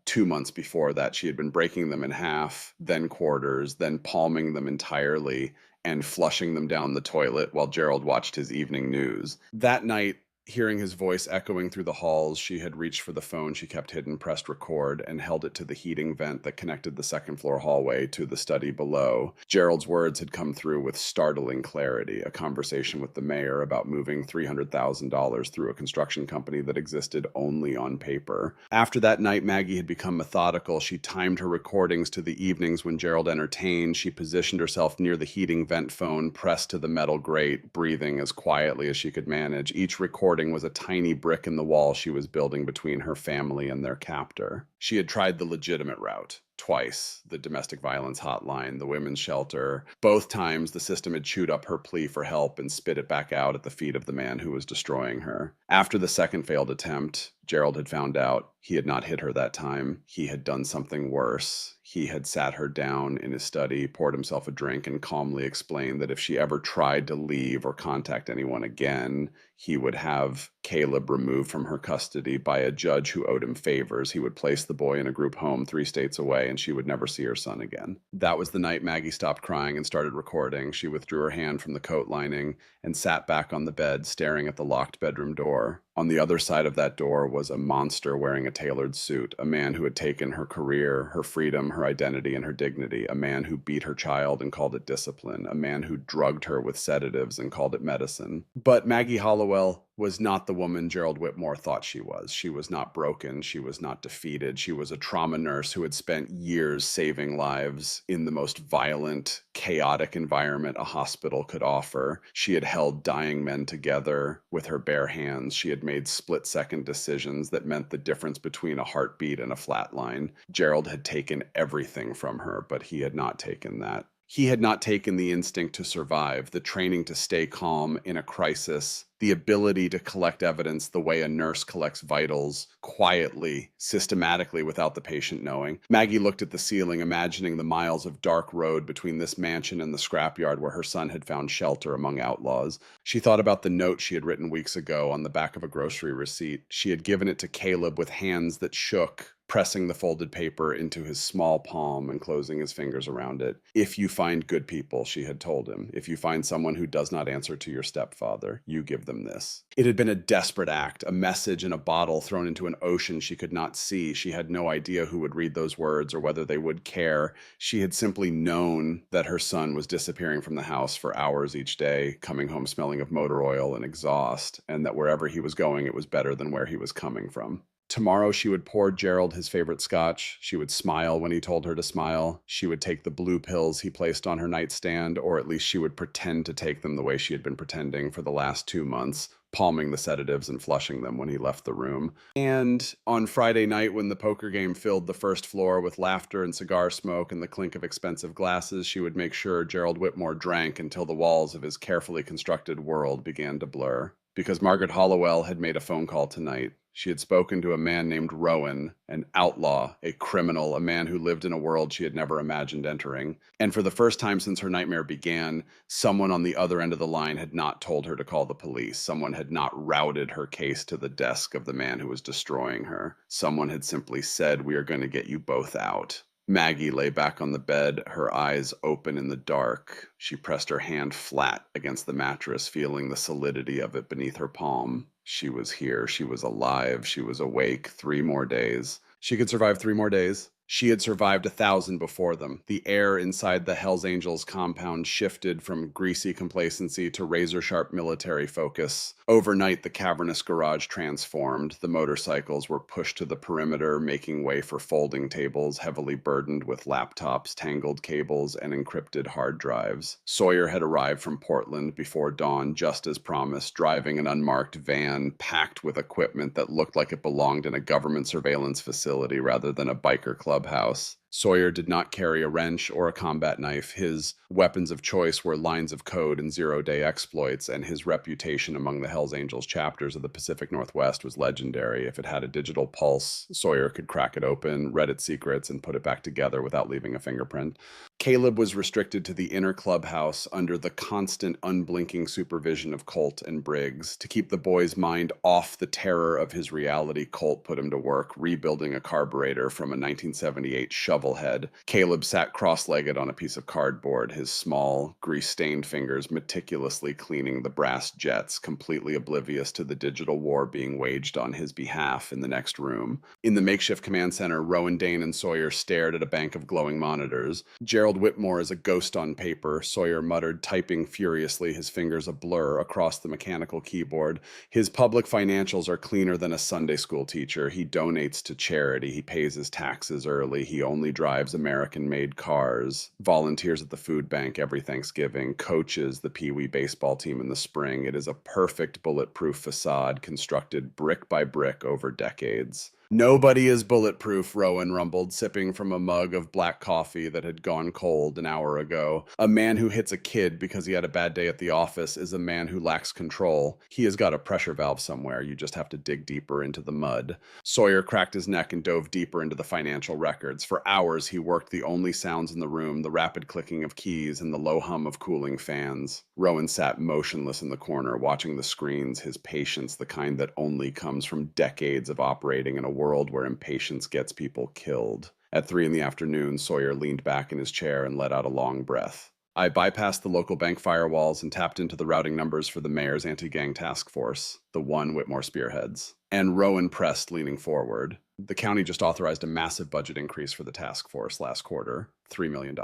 2 months before that. She had been breaking them in half, then quarters, then palming them entirely and flushing them down the toilet while Gerald watched his evening news. That night, hearing his voice echoing through the halls, she had reached for the phone she kept hidden, pressed record, and held it to the heating vent that connected the second-floor hallway to the study below. Gerald's words had come through with startling clarity, a conversation with the mayor about moving $300,000 through a construction company that existed only on paper. After that night, Maggie had become methodical. She timed her recordings to the evenings when Gerald entertained. She positioned herself near the heating vent phone, pressed to the metal grate, breathing as quietly as she could manage. Each recording was a tiny brick in the wall she was building between her family and their captor. She had tried the legitimate route. Twice, the domestic violence hotline, the women's shelter. Both times, the system had chewed up her plea for help and spit it back out at the feet of the man who was destroying her. After the second failed attempt, Gerald had found out he had not hit her that time. He had done something worse. He had sat her down in his study, poured himself a drink, and calmly explained that if she ever tried to leave or contact anyone again, he would have Caleb removed from her custody by a judge who owed him favors. He would place the boy in a group home 3 states away, and she would never see her son again. That was the night Maggie stopped crying and started recording. She withdrew her hand from the coat lining and sat back on the bed, staring at the locked bedroom door. On the other side of that door was a monster wearing a tailored suit, a man who had taken her career, her freedom, her identity, and her dignity, a man who beat her child and called it discipline, a man who drugged her with sedatives and called it medicine. But Maggie Hollowell was not the woman Gerald Whitmore thought she was. She was not broken. She was not defeated. She was a trauma nurse who had spent years saving lives in the most violent, chaotic environment a hospital could offer. She had held dying men together with her bare hands. She had made split-second decisions that meant the difference between a heartbeat and a flatline. Gerald had taken everything from her, but he had not taken that. He had not taken the instinct to survive, the training to stay calm in a crisis, the ability to collect evidence the way a nurse collects vitals, quietly, systematically, without the patient knowing. Maggie looked at the ceiling, imagining the miles of dark road between this mansion and the scrapyard where her son had found shelter among outlaws. She thought about the note she had written weeks ago on the back of a grocery receipt. She had given it to Caleb with hands that shook, pressing the folded paper into his small palm and closing his fingers around it. "If you find good people," she had told him, "if you find someone who does not answer to your stepfather, you give them this." It had been a desperate act, a message in a bottle thrown into an ocean she could not see. She had no idea who would read those words or whether they would care. She had simply known that her son was disappearing from the house for hours each day, coming home smelling of motor oil and exhaust, and that wherever he was going, it was better than where he was coming from. Tomorrow she would pour Gerald his favorite scotch. She would smile when he told her to smile. She would take the blue pills he placed on her nightstand, or at least she would pretend to take them the way she had been pretending for the last 2 months, palming the sedatives and flushing them when he left the room. And on Friday night, when the poker game filled the first floor with laughter and cigar smoke and the clink of expensive glasses, she would make sure Gerald Whitmore drank until the walls of his carefully constructed world began to blur. Because Margaret Hollowell had made a phone call tonight. She had spoken to a man named Rowan, an outlaw, a criminal, a man who lived in a world she had never imagined entering. And for the first time since her nightmare began, someone on the other end of the line had not told her to call the police. Someone had not routed her case to the desk of the man who was destroying her. Someone had simply said, "We are going to get you both out." Maggie lay back on the bed, her eyes open in the dark. She pressed her hand flat against the mattress, feeling the solidity of it beneath her palm. She was here. She was alive. She was awake. 3 more days. She could survive 3 more days. She had survived 1,000 before them. The air inside the Hells Angels compound shifted from greasy complacency to razor-sharp military focus. Overnight, the cavernous garage transformed. The motorcycles were pushed to the perimeter, making way for folding tables heavily burdened with laptops, tangled cables, and encrypted hard drives. Sawyer had arrived from Portland before dawn, just as promised, driving an unmarked van packed with equipment that looked like it belonged in a government surveillance facility rather than a biker clubhouse. Sawyer did not carry a wrench or a combat knife. His weapons of choice were lines of code and zero-day exploits, and his reputation among the Hells Angels chapters of the Pacific Northwest was legendary. If it had a digital pulse, Sawyer could crack it open, read its secrets, and put it back together without leaving a fingerprint. Caleb was restricted to the inner clubhouse under the constant, unblinking supervision of Colt and Briggs. To keep the boy's mind off the terror of his reality, Colt put him to work rebuilding a carburetor from a 1978 shovel head. Caleb sat cross-legged on a piece of cardboard, his small, grease-stained fingers meticulously cleaning the brass jets, completely oblivious to the digital war being waged on his behalf in the next room. In the makeshift command center, Rowan, Dane, and Sawyer stared at a bank of glowing monitors. Gerald Whitmore is a ghost on paper, Sawyer muttered, typing furiously, his fingers a blur across the mechanical keyboard. His public financials are cleaner than a Sunday school teacher. He donates to charity. He pays his taxes early. He only drives American-made cars, volunteers at the food bank every Thanksgiving, coaches the Pee Wee baseball team in the spring. It is a perfect bulletproof facade constructed brick by brick over decades. Nobody is bulletproof, Rowan rumbled, sipping from a mug of black coffee that had gone cold an hour ago. A man who hits a kid because he had a bad day at the office is a man who lacks control. He has got a pressure valve somewhere. You just have to dig deeper into the mud. Sawyer cracked his neck and dove deeper into the financial records. For hours, he worked the only sounds in the room, the rapid clicking of keys and the low hum of cooling fans. Rowan sat motionless in the corner, watching the screens, his patience the kind that only comes from decades of operating in a world where impatience gets people killed. At 3 p.m, Sawyer leaned back in his chair and let out a long breath. I bypassed the local bank firewalls and tapped into the routing numbers for the mayor's anti-gang task force, the one Whitmore spearheads. And Rowan pressed, leaning forward. The county just authorized a massive budget increase for the task force last quarter, $3 million.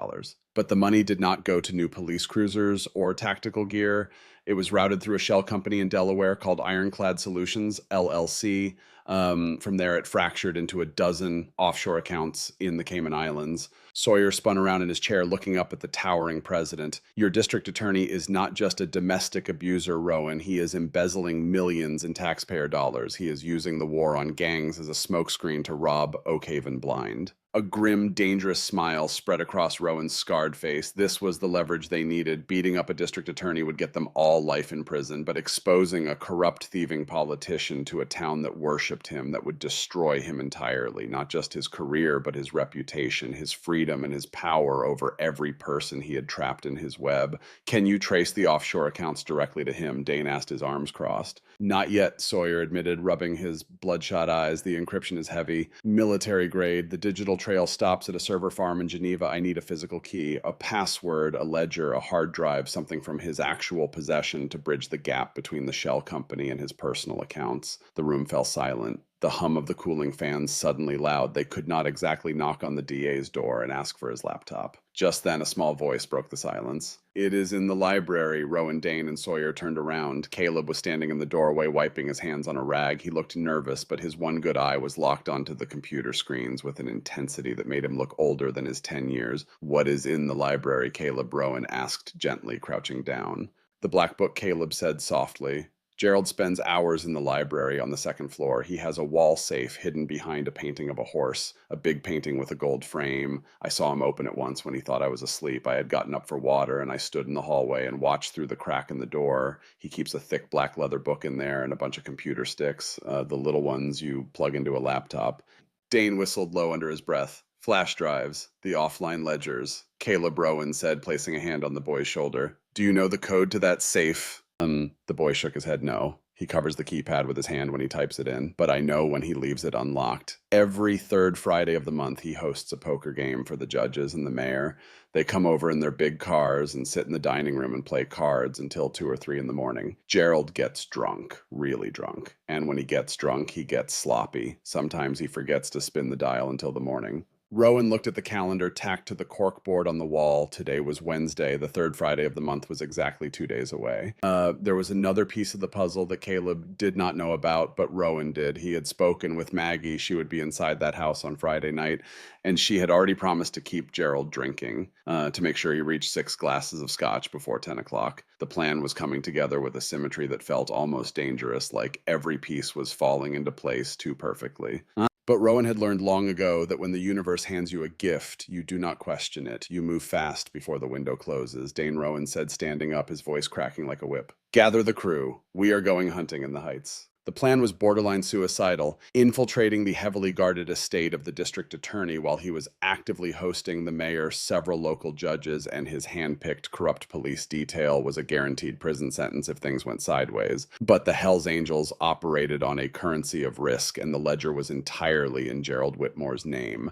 But the money did not go to new police cruisers or tactical gear. It was routed through a shell company in Delaware called Ironclad Solutions, LLC. From there, it fractured into a dozen offshore accounts in the Cayman Islands. Sawyer spun around in his chair, looking up at the towering president. Your district attorney is not just a domestic abuser, Rowan. He is embezzling millions in taxpayer dollars. He is using the war on gangs as a smokescreen to rob Oak Haven blind. A grim, dangerous smile spread across Rowan's scarred face. This was the leverage they needed. Beating up a district attorney would get them all life in prison, but exposing a corrupt, thieving politician to a town that worshipped him, that would destroy him entirely, not just his career, but his reputation, his freedom, and his power over every person he had trapped in his web. Can you trace the offshore accounts directly to him? Dane asked, his arms crossed. Not yet, Sawyer admitted, rubbing his bloodshot eyes. The encryption is heavy. Military grade. The digital trail stops at a server farm in Geneva. I need a physical key, a password, a ledger, a hard drive, something from his actual possession to bridge the gap between the shell company and his personal accounts. The room fell silent. The hum of the cooling fans suddenly loud. They could not exactly knock on the DA's door and ask for his laptop. Just then, a small voice broke the silence. It is in the library. Rowan, Dane, and Sawyer turned around. Caleb was standing in the doorway, wiping his hands on a rag. He looked nervous, but his one good eye was locked onto the computer screens with an intensity that made him look older than his 10 years. What is in the library? Caleb, Rowan asked gently, crouching down. The black book, Caleb said softly. Gerald spends hours in the library on the second floor. He has a wall safe hidden behind a painting of a horse, a big painting with a gold frame. I saw him open it once when he thought I was asleep. I had gotten up for water, and I stood in the hallway and watched through the crack in the door. He keeps a thick black leather book in there and a bunch of computer sticks, the little ones you plug into a laptop. Dane whistled low under his breath. Flash drives, the offline ledgers. Caleb, Rowan said, placing a hand on the boy's shoulder. Do you know the code to that safe? The boy shook his head no. He covers the keypad with his hand when he types it in, but I know when he leaves it unlocked. Every third Friday of the month, he hosts a poker game for the judges and the mayor. They come over in their big cars and sit in the dining room and play cards until 2 or 3 in the morning. Gerald gets drunk, really drunk. And when he gets drunk, he gets sloppy. Sometimes he forgets to spin the dial until the morning. Rowan looked at the calendar tacked to the corkboard on the wall. Today was Wednesday. The third Friday of the month was exactly 2 days away. There was another piece of the puzzle that Caleb did not know about, but Rowan did. He had spoken with Maggie. She would be inside that house on Friday night, and she had already promised to keep Gerald drinking to make sure he reached 6 glasses of scotch before 10 o'clock. The plan was coming together with a symmetry that felt almost dangerous, like every piece was falling into place too perfectly. But Rowan had learned long ago that when the universe hands you a gift, you do not question it. You move fast before the window closes, Dane Rowan said, standing up, his voice cracking like a whip. Gather the crew. We are going hunting in the heights. The plan was borderline suicidal, infiltrating the heavily guarded estate of the district attorney while he was actively hosting the mayor, several local judges, and his hand-picked corrupt police detail was a guaranteed prison sentence if things went sideways. But the Hells Angels operated on a currency of risk, and the ledger was entirely in Gerald Whitmore's name.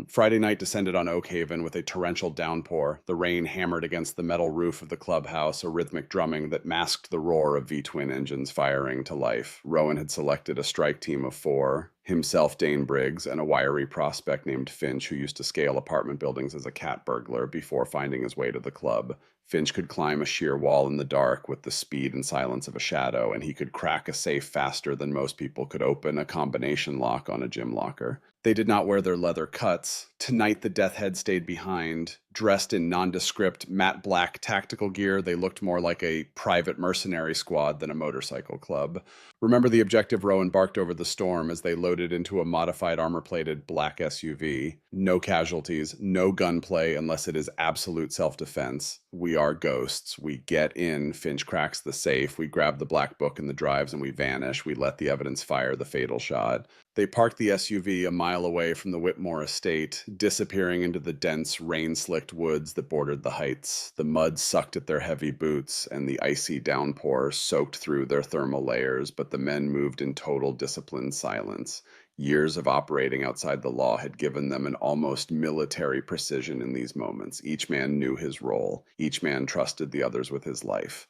Friday night descended on Oak Haven with a torrential downpour. The rain hammered against the metal roof of the clubhouse, a rhythmic drumming that masked the roar of V-twin engines firing to life. Rowan had selected a strike team of 4, himself Dane Briggs, and a wiry prospect named Finch who used to scale apartment buildings as a cat burglar before finding his way to the club. Finch could climb a sheer wall in the dark with the speed and silence of a shadow, and he could crack a safe faster than most people could open a combination lock on a gym locker. They did not wear their leather cuts. Tonight the death head stayed behind. Dressed in nondescript matte black tactical gear, they looked more like a private mercenary squad than a motorcycle club. Remember the objective, Rowan barked over the storm as they loaded into a modified armor-plated black SUV. No casualties, no gunplay unless it is absolute self-defense. We are ghosts. We get in, Finch cracks the safe, we grab the black book and the drives and we vanish. We let the evidence fire the fatal shot. They parked the SUV a mile away from the Whitmore estate, disappearing into the dense, rain-slicked woods that bordered the heights. The mud sucked at their heavy boots, and the icy downpour soaked through their thermal layers, but the men moved in total disciplined silence. Years of operating outside the law had given them an almost military precision in these moments. Each man knew his role. Each man trusted the others with his life.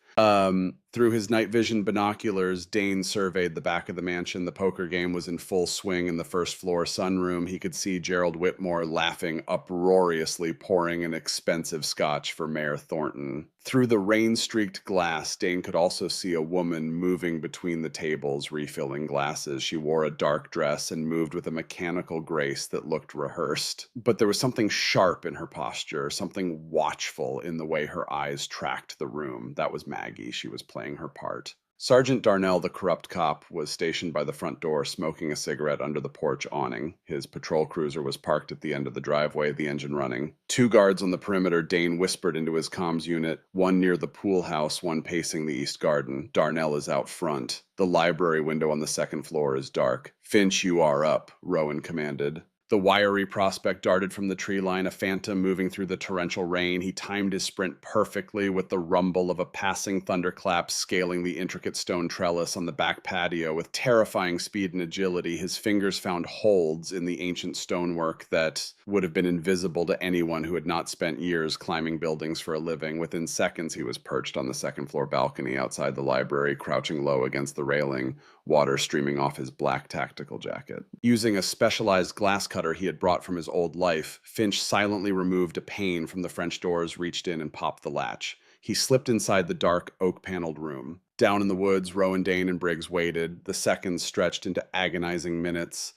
Through his night vision binoculars, Dane surveyed the back of the mansion. The poker game was in full swing in the first floor sunroom. He could see Gerald Whitmore laughing uproariously, pouring an expensive scotch for Mayor Thornton. Through the rain-streaked glass, Dane could also see a woman moving between the tables, refilling glasses. She wore a dark dress and moved with a mechanical grace that looked rehearsed. But there was something sharp in her posture, something watchful in the way her eyes tracked the room. That was Maggie. She was playing her part. Sergeant Darnell, the corrupt cop, was stationed by the front door, smoking a cigarette under the porch awning. His patrol cruiser was parked at the end of the driveway, the engine running. 2 guards on the perimeter, Dane whispered into his comms unit, one near the pool house, one pacing the east garden. Darnell is out front. The library window on the second floor is dark. Finch, you are up, Rowan commanded. The wiry prospect darted from the tree line, a phantom moving through the torrential rain. He timed his sprint perfectly with the rumble of a passing thunderclap scaling the intricate stone trellis on the back patio. With terrifying speed and agility, his fingers found holds in the ancient stonework that would have been invisible to anyone who had not spent years climbing buildings for a living. Within seconds, he was perched on the second-floor balcony outside the library, crouching low against the railing, water streaming off his black tactical jacket. Using a specialized glass cutter he had brought from his old life, Finch silently removed a pane from the French doors, reached in and popped the latch. He slipped inside the dark, oak-paneled room. Down in the woods, Rowan, Dane, and Briggs waited. The seconds stretched into agonizing minutes.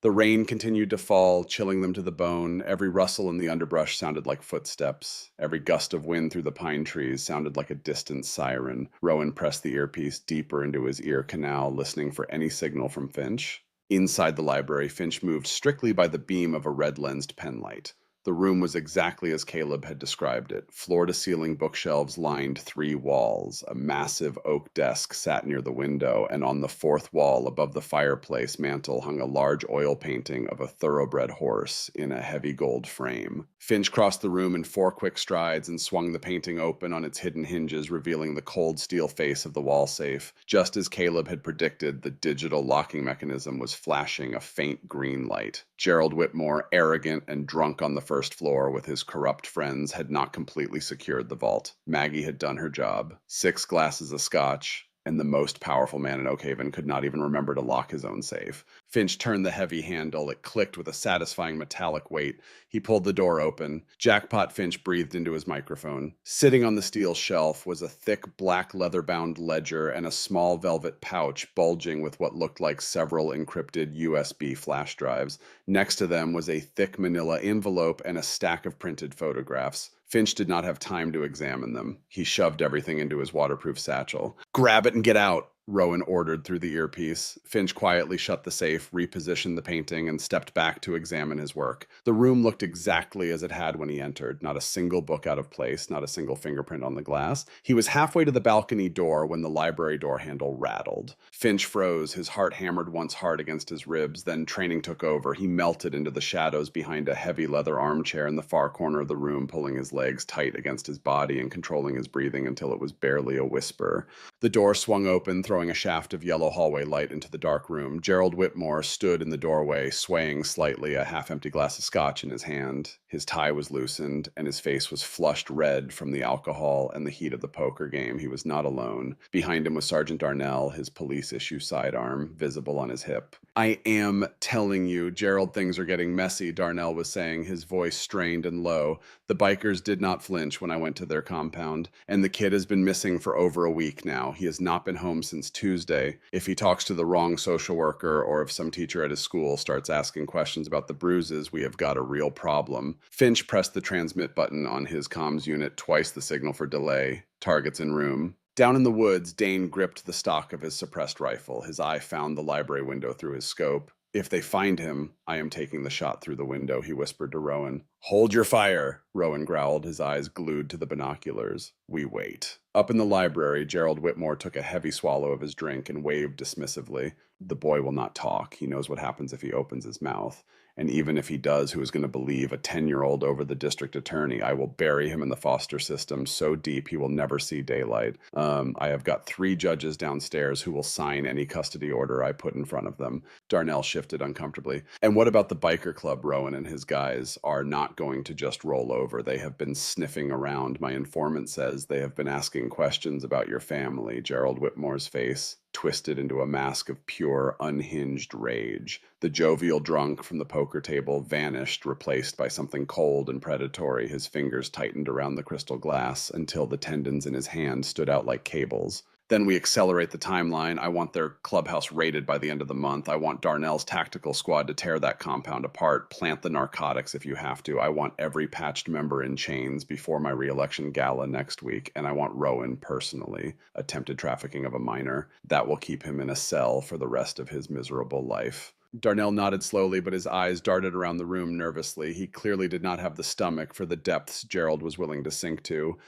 The rain continued to fall, chilling them to the bone. Every rustle in the underbrush sounded like footsteps. Every gust of wind through the pine trees sounded like a distant siren. Rowan pressed the earpiece deeper into his ear canal, listening for any signal from Finch. Inside the library, Finch moved strictly by the beam of a red-lensed penlight. The room was exactly as Caleb had described it. Floor-to-ceiling bookshelves lined 3 walls. A massive oak desk sat near the window, and on the 4th wall above the fireplace mantel hung a large oil painting of a thoroughbred horse in a heavy gold frame. Finch crossed the room in 4 quick strides and swung the painting open on its hidden hinges, revealing the cold steel face of the wall safe. Just as Caleb had predicted, the digital locking mechanism was flashing a faint green light. Gerald Whitmore, arrogant and drunk on the first floor with his corrupt friends, had not completely secured the vault. Maggie had done her job. 6 glasses of scotch, and the most powerful man in Oakhaven could not even remember to lock his own safe. Finch turned the heavy handle. It clicked with a satisfying metallic weight. He pulled the door open. Jackpot Finch breathed into his microphone. Sitting on the steel shelf was a thick black leather-bound ledger and a small velvet pouch bulging with what looked like several encrypted USB flash drives. Next to them was a thick manila envelope and a stack of printed photographs. Finch did not have time to examine them. He shoved everything into his waterproof satchel. "Grab it and get out," Rowan ordered through the earpiece. Finch quietly shut the safe, repositioned the painting, and stepped back to examine his work. The room looked exactly as it had when he entered. Not a single book out of place, not a single fingerprint on the glass. He was halfway to the balcony door when the library door handle rattled. Finch froze, his heart hammered once hard against his ribs, then training took over. He melted into the shadows behind a heavy leather armchair in the far corner of the room, pulling his legs tight against his body and controlling his breathing until it was barely a whisper. The door swung open, throwing a shaft of yellow hallway light into the dark room. Gerald Whitmore stood in the doorway, swaying slightly, a half-empty glass of scotch in his hand. His tie was loosened, and his face was flushed red from the alcohol and the heat of the poker game. He was not alone. Behind him was Sergeant Darnell, his police-issue sidearm visible on his hip. "I am telling you, Gerald, things are getting messy," Darnell was saying, his voice strained and low. "The bikers did not flinch when I went to their compound, and the kid has been missing for over a week now. He has not been home since Tuesday. If he talks to the wrong social worker or if some teacher at his school starts asking questions about the bruises, we have got a real problem." Finch pressed the transmit button on his comms unit, twice the signal for delay. "Targets in room." Down in the woods, Dane gripped the stock of his suppressed rifle. His eye found the library window through his scope. "If they find him, I am taking the shot through the window," he whispered to Rowan. "Hold your fire," Rowan growled, his eyes glued to the binoculars. "We wait." Up in the library, Gerald Whitmore took a heavy swallow of his drink and waved dismissively. "The boy will not talk. He knows what happens if he opens his mouth. And even if he does, who is going to believe a 10-year-old over the district attorney? I will bury him in the foster system so deep he will never see daylight. I have got 3 judges downstairs who will sign any custody order I put in front of them." Darnell shifted uncomfortably. "And what about the biker club? Rowan and his guys are not going to just roll over. They have been sniffing around. My informant says they have been asking questions about your family." Gerald Whitmore's face twisted into a mask of pure, unhinged rage. The jovial drunk from the poker table vanished, replaced by something cold and predatory. His fingers tightened around the crystal glass until the tendons in his hand stood out like cables. "Then we accelerate the timeline. I want their clubhouse raided by the end of the month. I want Darnell's tactical squad to tear that compound apart, plant the narcotics if you have to. I want every patched member in chains before my re-election gala next week. And I want Rowan personally. Attempted trafficking of a minor. That will keep him in a cell for the rest of his miserable life." Darnell nodded slowly, but his eyes darted around the room nervously. He clearly did not have the stomach for the depths Gerald was willing to sink to.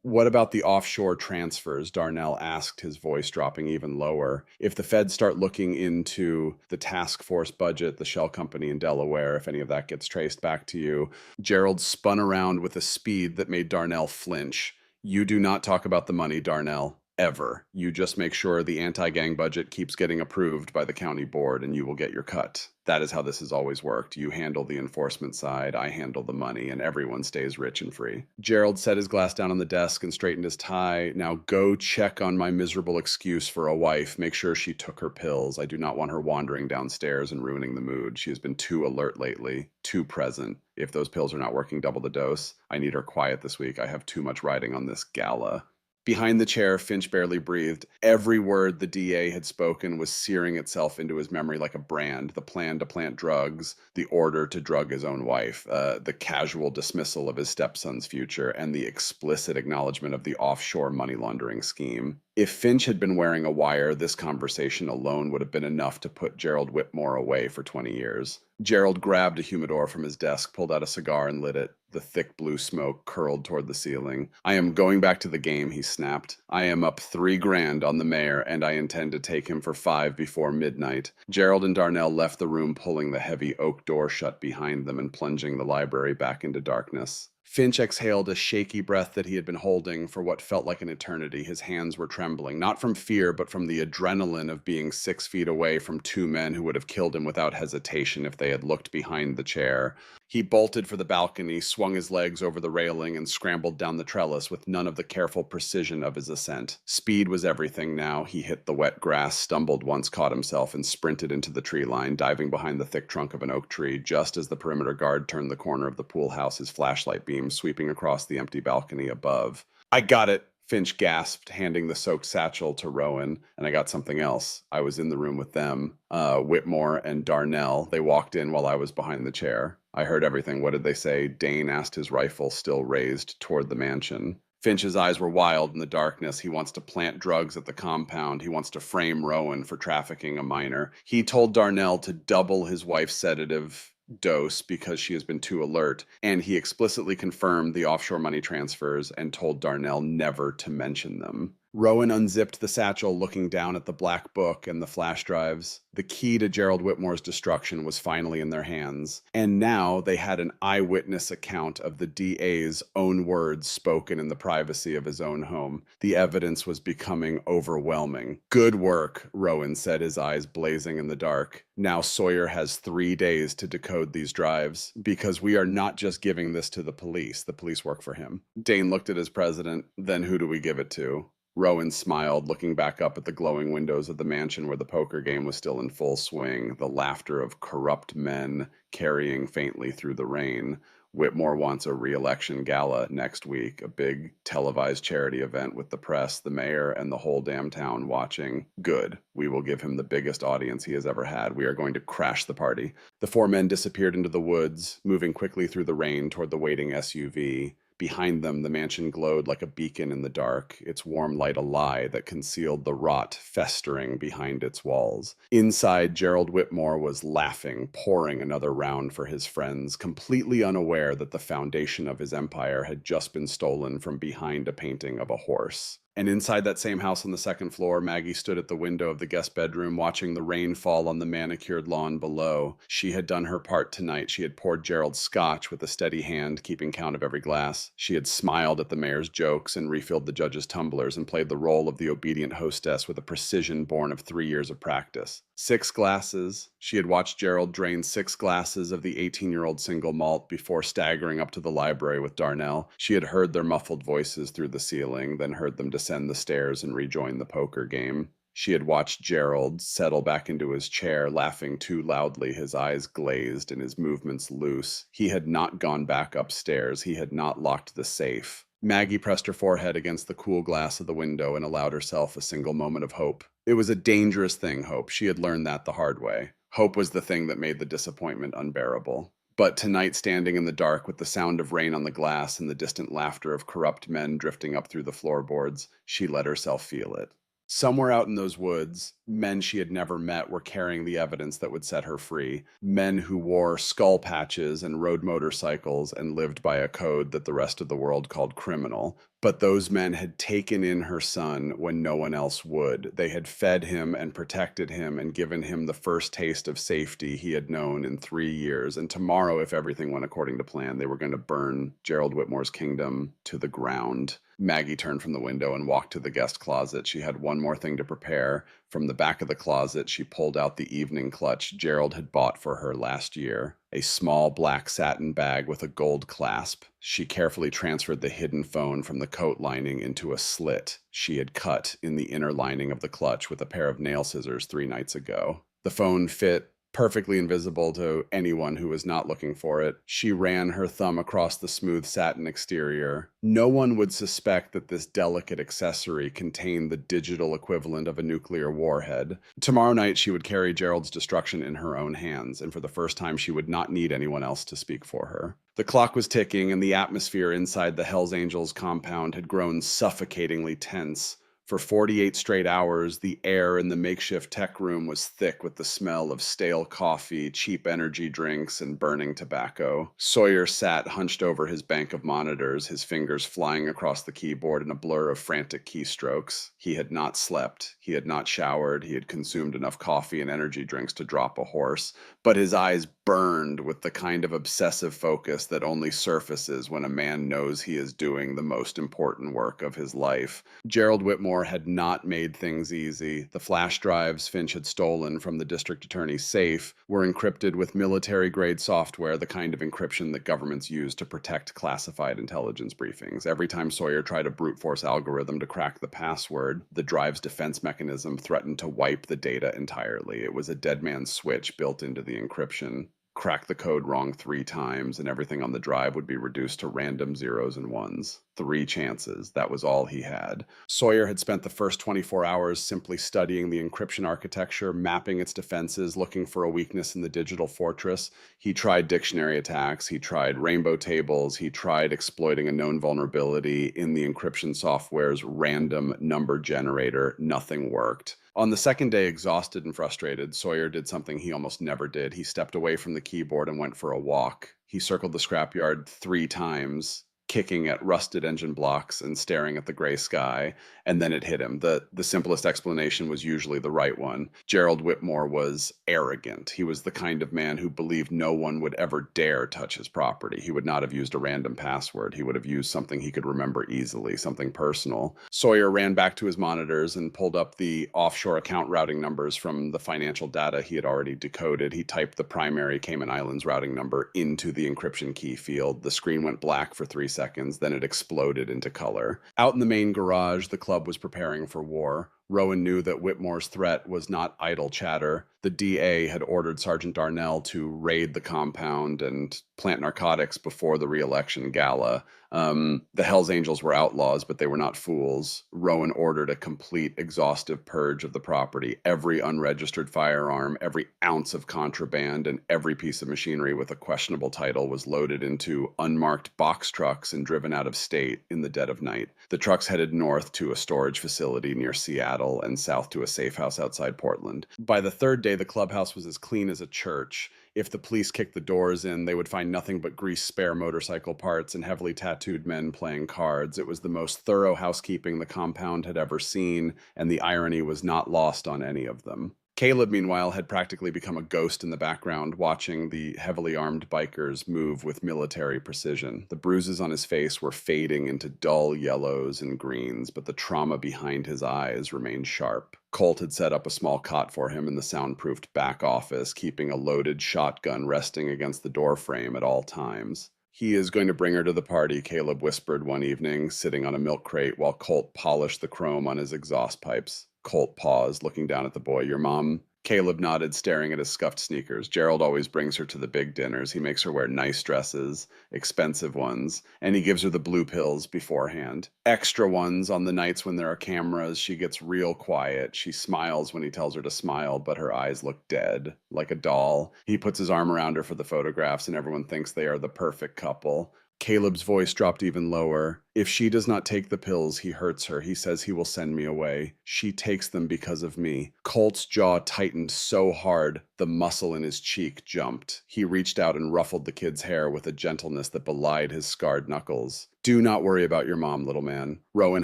"What about the offshore transfers?" Darnell asked, his voice dropping even lower. "If the feds start looking into the task force budget, the shell company in Delaware, if any of that gets traced back to you." Gerald spun around with a speed that made Darnell flinch. "You do not talk about the money, Darnell. Ever. You just make sure the anti-gang budget keeps getting approved by the county board and you will get your cut. That is how this has always worked. You handle the enforcement side, I handle the money, and everyone stays rich and free." Gerald set his glass down on the desk and straightened his tie. "Now go check on my miserable excuse for a wife. Make sure she took her pills. I do not want her wandering downstairs and ruining the mood. She has been too alert lately, too present. If those pills are not working, double the dose. I need her quiet this week. I have too much riding on this gala." Behind the chair, Finch barely breathed. Every word the DA had spoken was searing itself into his memory like a brand. The plan to plant drugs, the order to drug his own wife, the casual dismissal of his stepson's future, and the explicit acknowledgement of the offshore money laundering scheme. If Finch had been wearing a wire, this conversation alone would have been enough to put Gerald Whitmore away for 20 years. Gerald grabbed a humidor from his desk, pulled out a cigar, and lit it. The thick blue smoke curled toward the ceiling. "I am going back to the game," he snapped. "I am up $3,000 on the mayor, and I intend to take him for 5 before midnight." Gerald and Darnell left the room, pulling the heavy oak door shut behind them and plunging the library back into darkness. Finch exhaled a shaky breath that he had been holding for what felt like an eternity. His hands were trembling, not from fear, but from the adrenaline of being 6 feet away from two men who would have killed him without hesitation if they had looked behind the chair. He bolted for the balcony, swung his legs over the railing, and scrambled down the trellis with none of the careful precision of his ascent. Speed was everything now. He hit the wet grass, stumbled once, caught himself, and sprinted into the tree line, diving behind the thick trunk of an oak tree just as the perimeter guard turned the corner of the pool house, his flashlight beam sweeping across the empty balcony above. "I got it," Finch gasped, handing the soaked satchel to Rowan. "And I got something else. I was in the room with them. Whitmore and Darnell. They walked in while I was behind the chair. I heard everything. What did they say?" Dane asked, his rifle still raised toward the mansion. Finch's eyes were wild in the darkness. He wants to plant drugs at the compound. He wants to frame Rowan for trafficking a minor. He told Darnell to double his wife's sedative dose because she has been too alert, and he explicitly confirmed the offshore money transfers and told Darnell never to mention them. Rowan unzipped the satchel, looking down at the black book and the flash drives. The key to Gerald Whitmore's destruction was finally in their hands, and now they had an eyewitness account of the DA's own words spoken in the privacy of his own home. The evidence was becoming overwhelming. "Good work," Rowan said, his eyes blazing in the dark. "Now Sawyer has 3 days to decode these drives, because we are not just giving this to the police. The police work for him." Dane looked at his president. "Then who do we give it to?" Rowan smiled, looking back up at the glowing windows of the mansion where the poker game was still in full swing, the laughter of corrupt men carrying faintly through the rain. "Whitmore wants a re-election gala next week, a big televised charity event with the press, the mayor, and the whole damn town watching. Good. We will give him the biggest audience he has ever had. We are going to crash the party." The 4 men disappeared into the woods, moving quickly through the rain toward the waiting SUV. Behind them, the mansion glowed like a beacon in the dark, its warm light a lie that concealed the rot festering behind its walls. Inside, Gerald Whitmore was laughing, pouring another round for his friends, completely unaware that the foundation of his empire had just been stolen from behind a painting of a horse. And inside that same house on the second floor, Maggie stood at the window of the guest bedroom, watching the rain fall on the manicured lawn below. She had done her part tonight. She had poured Gerald scotch with a steady hand, keeping count of every glass. She had smiled at the mayor's jokes and refilled the judge's tumblers and played the role of the obedient hostess with a precision born of 3 years of practice. 6 glasses. She had watched Gerald drain 6 glasses of the 18-year-old single malt before staggering up to the library with Darnell. She had heard their muffled voices through the ceiling, then heard them descend the stairs and rejoin the poker game. She had watched Gerald settle back into his chair, laughing too loudly, his eyes glazed and his movements loose. He had not gone back upstairs. He had not locked the safe. Maggie pressed her forehead against the cool glass of the window and allowed herself a single moment of hope. It was a dangerous thing, hope. She had learned that the hard way. Hope was the thing that made the disappointment unbearable. But tonight, standing in the dark with the sound of rain on the glass and the distant laughter of corrupt men drifting up through the floorboards, she let herself feel it. Somewhere out in those woods, men she had never met were carrying the evidence that would set her free. Men who wore skull patches and rode motorcycles and lived by a code that the rest of the world called criminal. But those men had taken in her son when no one else would. They had fed him and protected him and given him the first taste of safety he had known in 3 years. And tomorrow, if everything went according to plan, they were going to burn Gerald Whitmore's kingdom to the ground. Maggie turned from the window and walked to the guest closet. She had one more thing to prepare. From the back of the closet, she pulled out the evening clutch Gerald had bought for her last year, a small black satin bag with a gold clasp. She carefully transferred the hidden phone from the coat lining into a slit she had cut in the inner lining of the clutch with a pair of nail scissors 3 nights ago. The phone fit perfectly invisible to anyone who was not looking for it. She ran her thumb across the smooth satin exterior. No one would suspect that this delicate accessory contained the digital equivalent of a nuclear warhead. Tomorrow night she would carry Gerald's destruction in her own hands, and for the first time she would not need anyone else to speak for her. The clock was ticking, and the atmosphere inside the Hells Angels compound had grown suffocatingly tense. For 48 straight hours, the air in the makeshift tech room was thick with the smell of stale coffee, cheap energy drinks, and burning tobacco. Sawyer sat hunched over his bank of monitors, his fingers flying across the keyboard in a blur of frantic keystrokes. He had not slept, he had not showered, he had consumed enough coffee and energy drinks to drop a horse, but his eyes burned with the kind of obsessive focus that only surfaces when a man knows he is doing the most important work of his life. Gerald Whitmore had not made things easy. The flash drives Finch had stolen from the district attorney's safe were encrypted with military-grade software, the kind of encryption that governments use to protect classified intelligence briefings. Every time Sawyer tried a brute force algorithm to crack the password, the drive's defense mechanism threatened to wipe the data entirely. It was a dead man's switch built into the encryption. Crack the code wrong 3 times, and everything on the drive would be reduced to random zeros and ones. 3 chances. That was all he had. Sawyer had spent the first 24 hours simply studying the encryption architecture, mapping its defenses, looking for a weakness in the digital fortress. He tried dictionary attacks, he tried rainbow tables, he tried exploiting a known vulnerability in the encryption software's random number generator. Nothing worked. On the second day, exhausted and frustrated, Sawyer did something he almost never did. He stepped away from the keyboard and went for a walk. He circled the scrapyard 3 times, kicking at rusted engine blocks and staring at the gray sky, and then it hit him. The simplest explanation was usually the right one. Gerald Whitmore was arrogant. He was the kind of man who believed no one would ever dare touch his property. He would not have used a random password. He would have used something he could remember easily, something personal. Sawyer ran back to his monitors and pulled up the offshore account routing numbers from the financial data he had already decoded. He typed the primary Cayman Islands routing number into the encryption key field. The screen went black for 3 seconds, then it exploded into color. Out in the main garage, the club was preparing for war. Rowan knew that Whitmore's threat was not idle chatter. The DA had ordered Sergeant Darnell to raid the compound and plant narcotics before the re-election gala. The Hells Angels were outlaws, but they were not fools. Rowan ordered a complete, exhaustive purge of the property. Every unregistered firearm, every ounce of contraband, and every piece of machinery with a questionable title was loaded into unmarked box trucks and driven out of state in the dead of night. The trucks headed north to a storage facility near Seattle and south to a safe house outside Portland. By the third day, the clubhouse was as clean as a church. If the police kicked the doors in, they would find nothing but grease spare motorcycle parts and heavily tattooed men playing cards. It was the most thorough housekeeping the compound had ever seen, and the irony was not lost on any of them. Caleb, meanwhile, had practically become a ghost in the background, watching the heavily armed bikers move with military precision. The bruises on his face were fading into dull yellows and greens, but the trauma behind his eyes remained sharp. Colt had set up a small cot for him in the soundproofed back office, keeping a loaded shotgun resting against the doorframe at all times. "He is going to bring her to the party," Caleb whispered one evening, sitting on a milk crate while Colt polished the chrome on his exhaust pipes. Colt paused, looking down at the boy. "Your mom?" Caleb nodded, staring at his scuffed sneakers. "Gerald always brings her to the big dinners. He makes her wear nice dresses, expensive ones, and he gives her the blue pills beforehand. Extra ones on the nights when there are cameras. She gets real quiet. She smiles when he tells her to smile, but her eyes look dead, like a doll. He puts his arm around her for the photographs, and everyone thinks they are the perfect couple." Caleb's voice dropped even lower. "If she does not take the pills, he hurts her. He says he will send me away. She takes them because of me." Colt's jaw tightened so hard, the muscle in his cheek jumped. He reached out and ruffled the kid's hair with a gentleness that belied his scarred knuckles. "Do not worry about your mom, little man. Rowan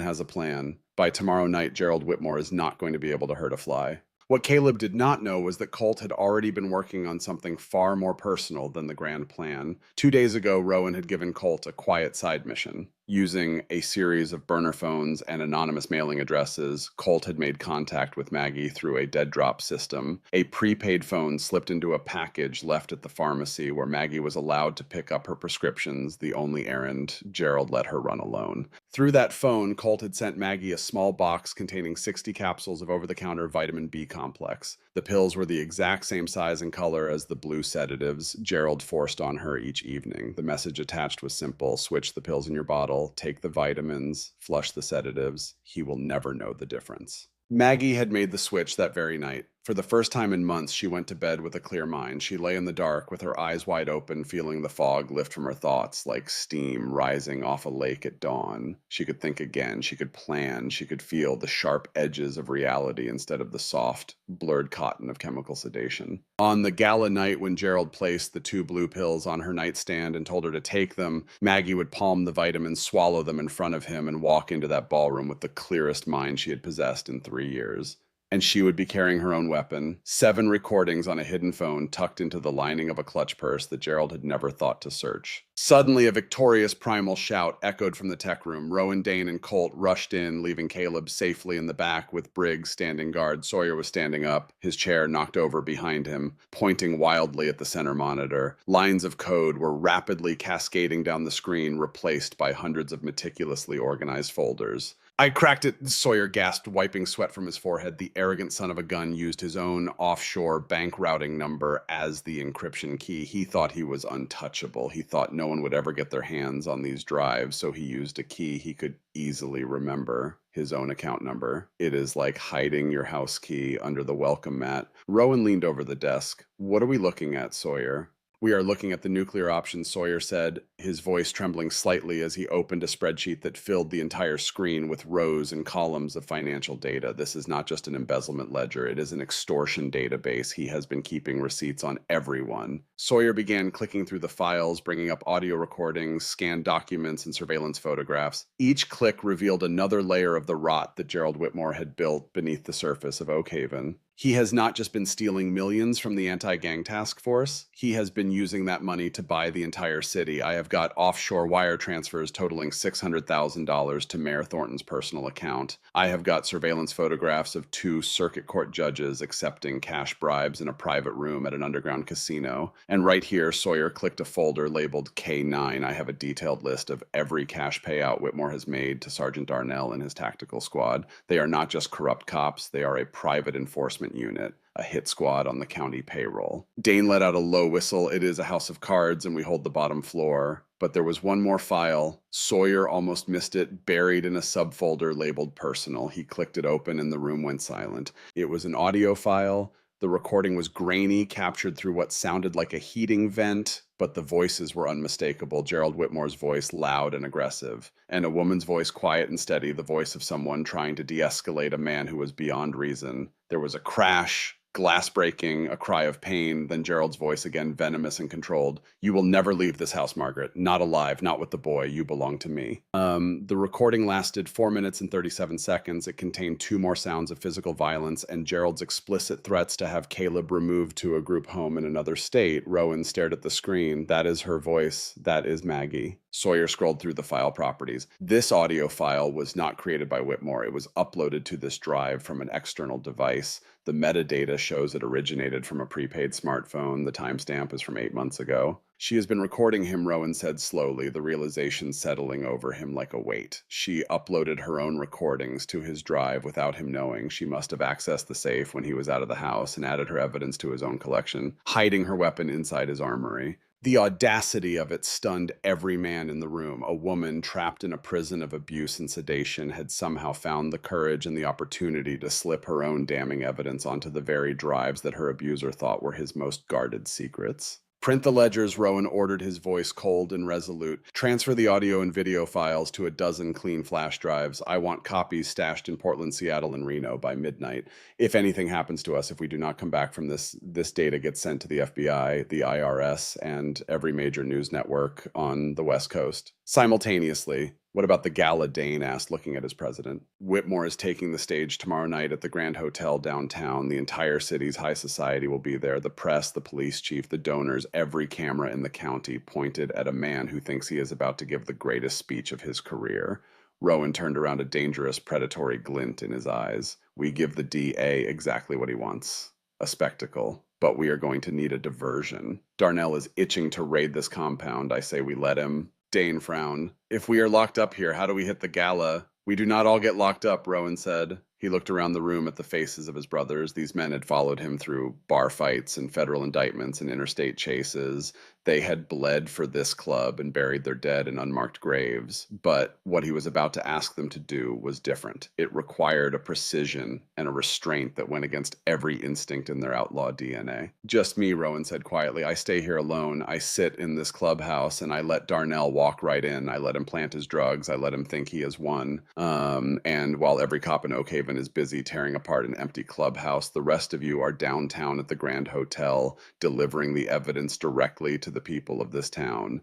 has a plan. By tomorrow night, Gerald Whitmore is not going to be able to hurt a fly." What Caleb did not know was that Colt had already been working on something far more personal than the grand plan. 2 days ago, Rowan had given Colt a quiet side mission. Using a series of burner phones and anonymous mailing addresses, Colt had made contact with Maggie through a dead drop system. A prepaid phone slipped into a package left at the pharmacy where Maggie was allowed to pick up her prescriptions, the only errand Gerald let her run alone. Through that phone, Colt had sent Maggie a small box containing 60 capsules of over-the-counter vitamin B complex. The pills were the exact same size and color as the blue sedatives Gerald forced on her each evening. The message attached was simple: switch the pills in your bottle, take the vitamins, flush the sedatives. He will never know the difference. Maggie had made the switch that very night. For the first time in months, she went to bed with a clear mind. She lay in the dark with her eyes wide open, feeling the fog lift from her thoughts like steam rising off a lake at dawn. She could think again. She could plan. She could feel the sharp edges of reality instead of the soft, blurred cotton of chemical sedation. On the gala night when Gerald placed the 2 blue pills on her nightstand and told her to take them, Maggie would palm the vitamins, swallow them in front of him, and walk into that ballroom with the clearest mind she had possessed in 3 years. And she would be carrying her own weapon, 7 recordings on a hidden phone tucked into the lining of a clutch purse that Gerald had never thought to search. Suddenly, a victorious primal shout echoed from the tech room. Rowan, Dane, and Colt rushed in, leaving Caleb safely in the back with Briggs standing guard. Sawyer was standing up, his chair knocked over behind him, pointing wildly at the center monitor. Lines of code were rapidly cascading down the screen, replaced by hundreds of meticulously organized folders. I cracked it, Sawyer gasped, wiping sweat from his forehead. The arrogant son of a gun used his own offshore bank routing number as the encryption key. He thought he was untouchable. He thought no one would ever get their hands on these drives, so he used a key he could easily remember. His own account number. It is like hiding your house key under the welcome mat. Rowan leaned over the desk. What are we looking at, Sawyer? We are looking at the nuclear options, Sawyer said, his voice trembling slightly as he opened a spreadsheet that filled the entire screen with rows and columns of financial data. This is not just an embezzlement ledger, it is an extortion database. He has been keeping receipts on everyone. Sawyer began clicking through the files, bringing up audio recordings, scanned documents, and surveillance photographs. Each click revealed another layer of the rot that Gerald Whitmore had built beneath the surface of Oak Haven. He has not just been stealing millions from the anti-gang task force, he has been using that money to buy the entire city. I have got offshore wire transfers totaling $600,000 to Mayor Thornton's personal account. I have got surveillance photographs of 2 circuit court judges accepting cash bribes in a private room at an underground casino. And right here, Sawyer clicked a folder labeled K9. I have a detailed list of every cash payout Whitmore has made to Sergeant Darnell and his tactical squad. They are not just corrupt cops, they are a private enforcement unit, a hit squad on the county payroll. Dane let out a low whistle. It is a house of cards and we hold the bottom floor. But there was one more file. Sawyer almost missed it, buried in a subfolder labeled personal. He clicked it open and the room went silent. It was an audio file. The recording was grainy, captured through what sounded like a heating vent, but the voices were unmistakable. Gerald Whitmore's voice loud and aggressive, and a woman's voice quiet and steady, the voice of someone trying to de-escalate a man who was beyond reason. There was a crash, glass breaking, a cry of pain, then Gerald's voice again, venomous and controlled. You will never leave this house, Margaret. Not alive, not with the boy. You belong to me. The recording lasted 4 minutes and 37 seconds. It contained 2 more sounds of physical violence and Gerald's explicit threats to have Caleb removed to a group home in another state. Rowan stared at the screen. That is her voice. That is Maggie. Sawyer scrolled through the file properties. This audio file was not created by Whitmore. It was uploaded to this drive from an external device. The metadata shows it originated from a prepaid smartphone. The timestamp is from 8 months ago. She has been recording him, Rowan said slowly, the realization settling over him like a weight. She uploaded her own recordings to his drive without him knowing. She must have accessed the safe when he was out of the house and added her evidence to his own collection, hiding her weapon inside his armory. The audacity of it stunned every man in the room. A woman trapped in a prison of abuse and sedation had somehow found the courage and the opportunity to slip her own damning evidence onto the very drives that her abuser thought were his most guarded secrets. Print the ledgers, Rowan ordered, his voice cold and resolute. Transfer the audio and video files to 12 clean flash drives. I want copies stashed in Portland, Seattle, and Reno by midnight. If anything happens to us, if we do not come back from this data gets sent to the FBI, the IRS, and every major news network on the West Coast. Simultaneously, what about the Gala, Dane asked, looking at his president. Whitmore is taking the stage tomorrow night at the Grand Hotel downtown. The entire city's high society will be there. The press, the police chief, the donors, every camera in the county pointed at a man who thinks he is about to give the greatest speech of his career. Rowan turned around, a dangerous, predatory glint in his eyes. We give the DA exactly what he wants. A spectacle. But we are going to need a diversion. Darnell is itching to raid this compound. I say we let him. Dane frowned. If we are locked up here, how do we hit the Gala? We do not all get locked up, Rowan said. He looked around the room at the faces of his brothers. These men had followed him through bar fights and federal indictments and interstate chases. They had bled for this club and buried their dead in unmarked graves. But what he was about to ask them to do was different. It required a precision and a restraint that went against every instinct in their outlaw DNA. Just me, Rowan said quietly. I stay here alone. I sit in this clubhouse and I let Darnell walk right in. I let him plant his drugs. I let him think he has won. And while every cop in Oak Haven is busy tearing apart an empty clubhouse, the rest of you are downtown at the Grand Hotel delivering the evidence directly to the people of this town.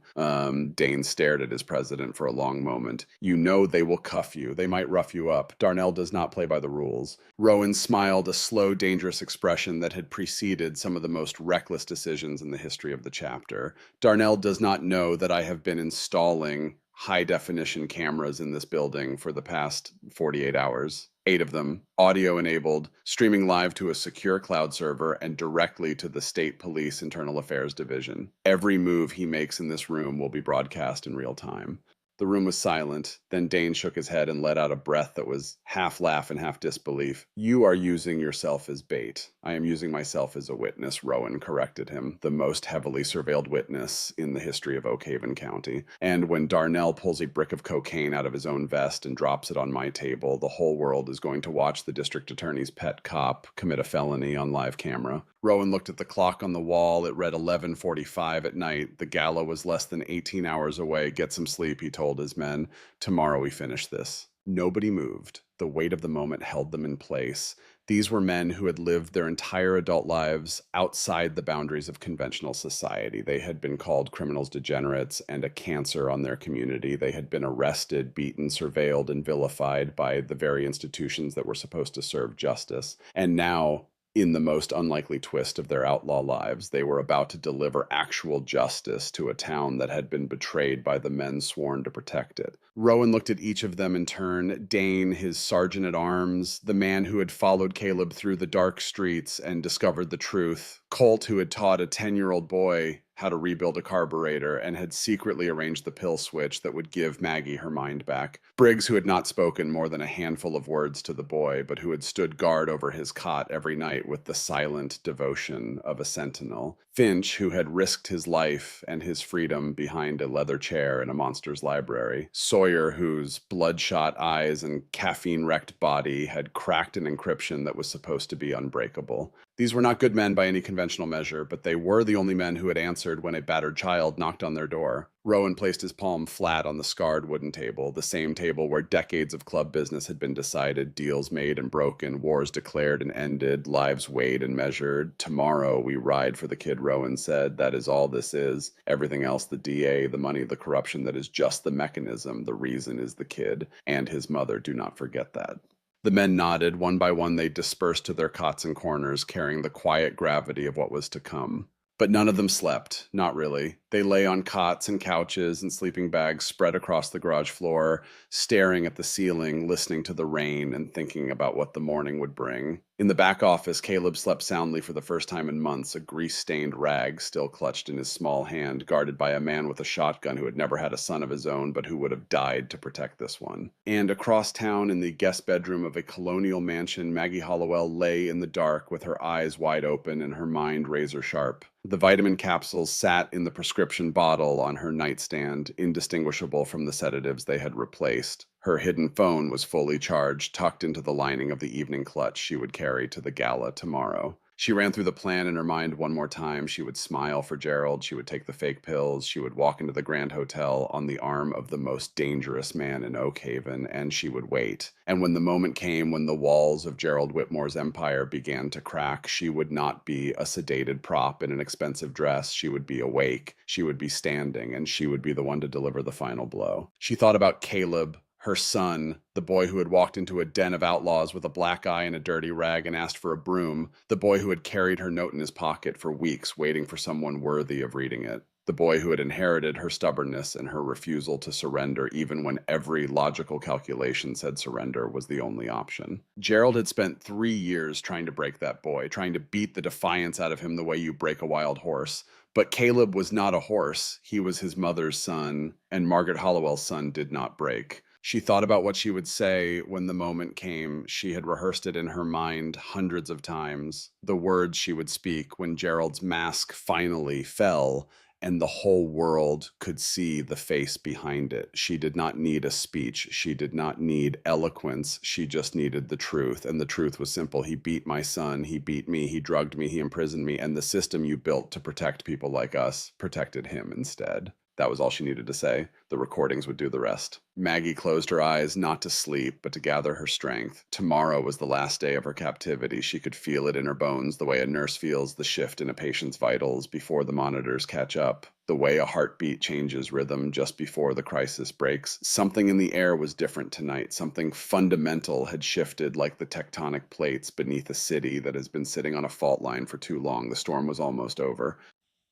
Dane stared at his president for a long moment. You know they will cuff you. They might rough you up. Darnell does not play by the rules. Rowan smiled, a slow, dangerous expression that had preceded some of the most reckless decisions in the history of the chapter. Darnell does not know that I have been installing high-definition cameras in this building for the past 48 hours. 8 of them, audio-enabled, streaming live to a secure cloud server and directly to the State Police Internal Affairs Division. Every move he makes in this room will be broadcast in real time. The room was silent. Then Dane shook his head and let out a breath that was half laugh and half disbelief. You are using yourself as bait. I am using myself as a witness, Rowan corrected him, the most heavily surveilled witness in the history of Oak Haven County. And when Darnell pulls a brick of cocaine out of his own vest and drops it on my table, the whole world is going to watch the district attorney's pet cop commit a felony on live camera. Rowan looked at the clock on the wall. It read 11:45 at night. The gala was less than 18 hours away. Get some sleep, he told his men. Tomorrow we finish this. Nobody moved. The weight of the moment held them in place. These were men who had lived their entire adult lives outside the boundaries of conventional society. They had been called criminals degenerates and a cancer on their community. They had been arrested, beaten, surveilled, and vilified by the very institutions that were supposed to serve justice. And now, in the most unlikely twist of their outlaw lives, they were about to deliver actual justice to a town that had been betrayed by the men sworn to protect it. Rowan looked at each of them in turn. Dane, his sergeant-at-arms, the man who had followed Caleb through the dark streets and discovered the truth. Colt, who had taught a 10-year-old boy how to rebuild a carburetor and had secretly arranged the pill switch that would give Maggie her mind back. Briggs, who had not spoken more than a handful of words to the boy, but who had stood guard over his cot every night with the silent devotion of a sentinel. Finch, who had risked his life and his freedom behind a leather chair in a monster's library. Sawyer, whose bloodshot eyes and caffeine-wrecked body had cracked an encryption that was supposed to be unbreakable. These were not good men by any conventional measure, but they were the only men who had answered when a battered child knocked on their door. Rowan placed his palm flat on the scarred wooden table, the same table where decades of club business had been decided, deals made and broken, wars declared and ended, lives weighed and measured. Tomorrow we ride for the kid, Rowan said. That is all this is. Everything else, the DA, the money, the corruption, that is just the mechanism. The reason is the kid and his mother. Do not forget that. The men nodded. One by one, they dispersed to their cots and corners, carrying the quiet gravity of what was to come. But none of them slept. Not really. They lay on cots and couches and sleeping bags spread across the garage floor, staring at the ceiling, listening to the rain, and thinking about what the morning would bring. In the back office, Caleb slept soundly for the first time in months, a grease-stained rag still clutched in his small hand, guarded by a man with a shotgun who had never had a son of his own, but who would have died to protect this one. And across town, in the guest bedroom of a colonial mansion, Maggie Hollowell lay in the dark with her eyes wide open and her mind razor-sharp. The vitamin capsules sat in the prescription bottle on her nightstand, indistinguishable from the sedatives they had replaced. Her hidden phone was fully charged, tucked into the lining of the evening clutch she would carry to the gala tomorrow. She ran through the plan in her mind one more time. She would smile for Gerald. She would take the fake pills. She would walk into the Grand Hotel on the arm of the most dangerous man in Oak Haven, and she would wait. And when the moment came when the walls of Gerald Whitmore's empire began to crack, she would not be a sedated prop in an expensive dress. She would be awake. She would be standing, and she would be the one to deliver the final blow. She thought about Caleb, her son, the boy who had walked into a den of outlaws with a black eye and a dirty rag and asked for a broom, the boy who had carried her note in his pocket for weeks waiting for someone worthy of reading it, the boy who had inherited her stubbornness and her refusal to surrender even when every logical calculation said surrender was the only option. Gerald had spent 3 years trying to break that boy, trying to beat the defiance out of him the way you break a wild horse. But Caleb was not a horse. He was his mother's son, and Margaret Hollowell's son did not break. She thought about what she would say when the moment came. She had rehearsed it in her mind hundreds of times. The words she would speak when Gerald's mask finally fell and the whole world could see the face behind it. She did not need a speech. She did not need eloquence. She just needed the truth. And the truth was simple. He beat my son. He beat me. He drugged me. He imprisoned me. And the system you built to protect people like us protected him instead. That was all she needed to say. The recordings would do the rest. Maggie closed her eyes, not to sleep, but to gather her strength. Tomorrow was the last day of her captivity. She could feel it in her bones, the way a nurse feels the shift in a patient's vitals before the monitors catch up, the way a heartbeat changes rhythm just before the crisis breaks. Something in the air was different tonight. Something fundamental had shifted, like the tectonic plates beneath a city that has been sitting on a fault line for too long. The storm was almost over.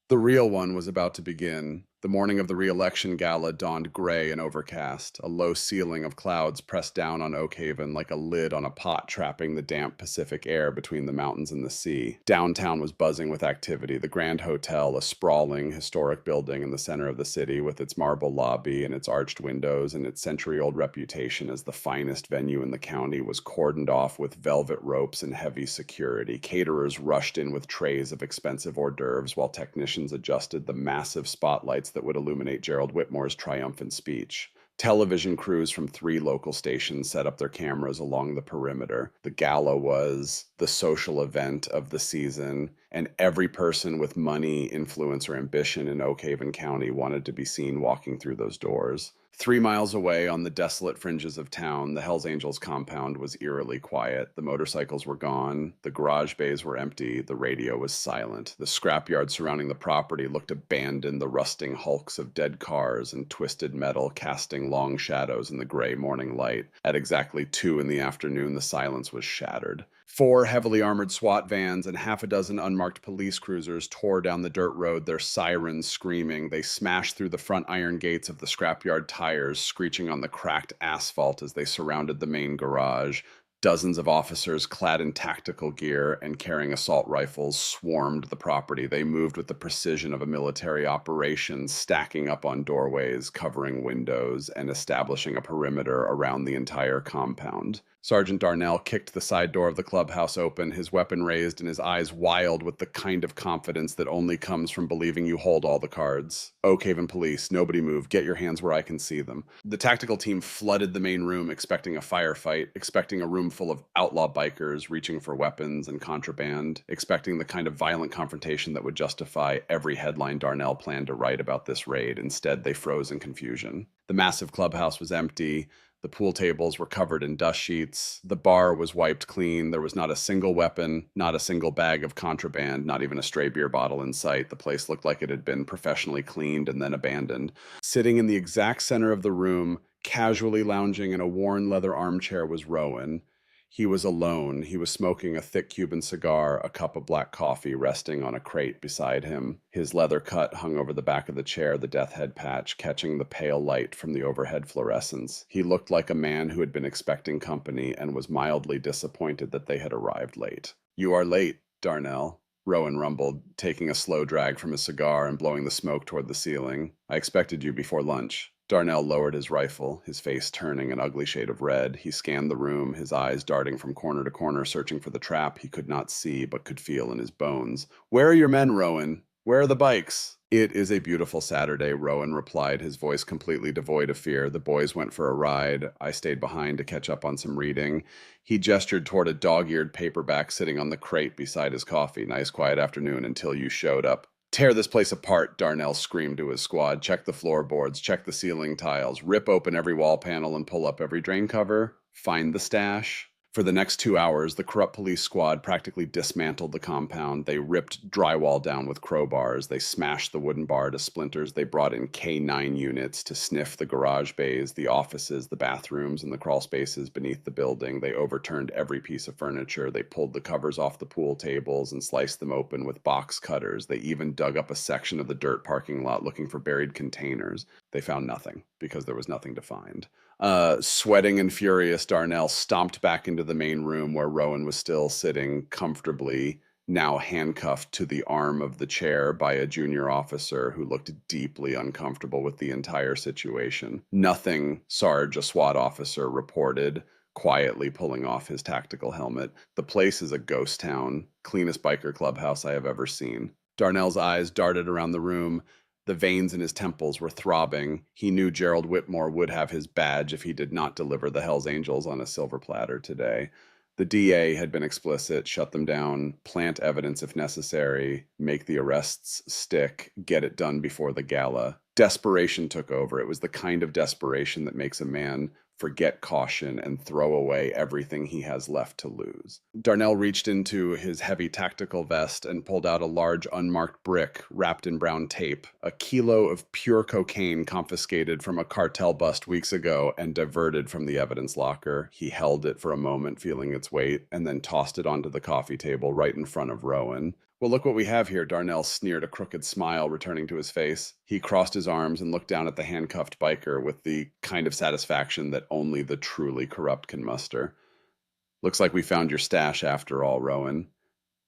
The real one was about to begin. The morning of the re-election gala dawned gray and overcast, a low ceiling of clouds pressed down on Oak Haven like a lid on a pot, trapping the damp Pacific air between the mountains and the sea. Downtown was buzzing with activity. The Grand Hotel, a sprawling, historic building in the center of the city with its marble lobby and its arched windows and its century-old reputation as the finest venue in the county, was cordoned off with velvet ropes and heavy security. Caterers rushed in with trays of expensive hors d'oeuvres while technicians adjusted the massive spotlights that would illuminate Gerald Whitmore's triumphant speech. Television crews from 3 local stations set up their cameras along the perimeter. The gala was the social event of the season, and every person with money, influence, or ambition in Oak Haven County wanted to be seen walking through those doors. 3 miles away on the desolate fringes of town, the Hells Angels compound was eerily quiet. The motorcycles were gone, the garage bays were empty, the radio was silent. The scrapyard surrounding the property looked abandoned, the rusting hulks of dead cars and twisted metal casting long shadows in the gray morning light. At exactly 2 in the afternoon, the silence was shattered. 4 heavily armored SWAT vans and half a dozen unmarked police cruisers tore down the dirt road, their sirens screaming. They smashed through the front iron gates of the scrapyard tires, screeching on the cracked asphalt as they surrounded the main garage. Dozens of officers clad in tactical gear and carrying assault rifles swarmed the property. They moved with the precision of a military operation, stacking up on doorways, covering windows, and establishing a perimeter around the entire compound. Sergeant Darnell kicked the side door of the clubhouse open, his weapon raised and his eyes wild with the kind of confidence that only comes from believing you hold all the cards. Oak Haven Police, nobody move. Get your hands where I can see them. The tactical team flooded the main room, expecting a firefight, expecting a room full of outlaw bikers reaching for weapons and contraband, expecting the kind of violent confrontation that would justify every headline Darnell planned to write about this raid. Instead, they froze in confusion. The massive clubhouse was empty. The pool tables were covered in dust sheets. The bar was wiped clean. There was not a single weapon, not a single bag of contraband, not even a stray beer bottle in sight. The place looked like it had been professionally cleaned and then abandoned. Sitting in the exact center of the room, casually lounging in a worn leather armchair, was Rowan. He was alone. He was smoking a thick Cuban cigar, a cup of black coffee resting on a crate beside him. His leather cut hung over the back of the chair, the death head patch catching the pale light from the overhead fluorescence. He looked like a man who had been expecting company and was mildly disappointed that they had arrived late. "You are late, Darnell," Rowan rumbled, taking a slow drag from his cigar and blowing the smoke toward the ceiling. "I expected you before lunch." Darnell lowered his rifle, his face turning an ugly shade of red. He scanned the room, his eyes darting from corner to corner, searching for the trap he could not see but could feel in his bones. "Where are your men, Rowan? Where are the bikes?" "It is a beautiful Saturday," Rowan replied, his voice completely devoid of fear. "The boys went for a ride. I stayed behind to catch up on some reading." He gestured toward a dog-eared paperback sitting on the crate beside his coffee. "Nice quiet afternoon until you showed up." "Tear this place apart," Darnell screamed to his squad. "Check the floorboards, check the ceiling tiles, rip open every wall panel and pull up every drain cover. Find the stash." For the next 2 hours, the corrupt police squad practically dismantled the compound. They ripped drywall down with crowbars. They smashed the wooden bar to splinters. They brought in K9 units to sniff the garage bays, the offices, the bathrooms, and the crawl spaces beneath the building. They overturned every piece of furniture. They pulled the covers off the pool tables and sliced them open with box cutters. They even dug up a section of the dirt parking lot looking for buried containers. They found nothing, because there was nothing to find. Sweating and furious, Darnell stomped back into the main room where Rowan was still sitting comfortably, now handcuffed to the arm of the chair by a junior officer who looked deeply uncomfortable with the entire situation. "Nothing, Sarge," a SWAT officer reported, quietly pulling off his tactical helmet. "The place is a ghost town. Cleanest biker clubhouse I have ever seen." Darnell's eyes darted around the room. The veins in his temples were throbbing. He knew Gerald Whitmore would have his badge if he did not deliver the Hells Angels on a silver platter today. The DA had been explicit: shut them down, plant evidence if necessary, make the arrests stick, get it done before the gala. Desperation took over. It was the kind of desperation that makes a man forget caution and throw away everything he has left to lose. Darnell reached into his heavy tactical vest and pulled out a large unmarked brick wrapped in brown tape, a kilo of pure cocaine confiscated from a cartel bust weeks ago and diverted from the evidence locker. He held it for a moment, feeling its weight, and then tossed it onto the coffee table right in front of Rowan. "Well, look what we have here," Darnell sneered, a crooked smile returning to his face. He crossed his arms and looked down at the handcuffed biker with the kind of satisfaction that only the truly corrupt can muster. "Looks like we found your stash after all, Rowan.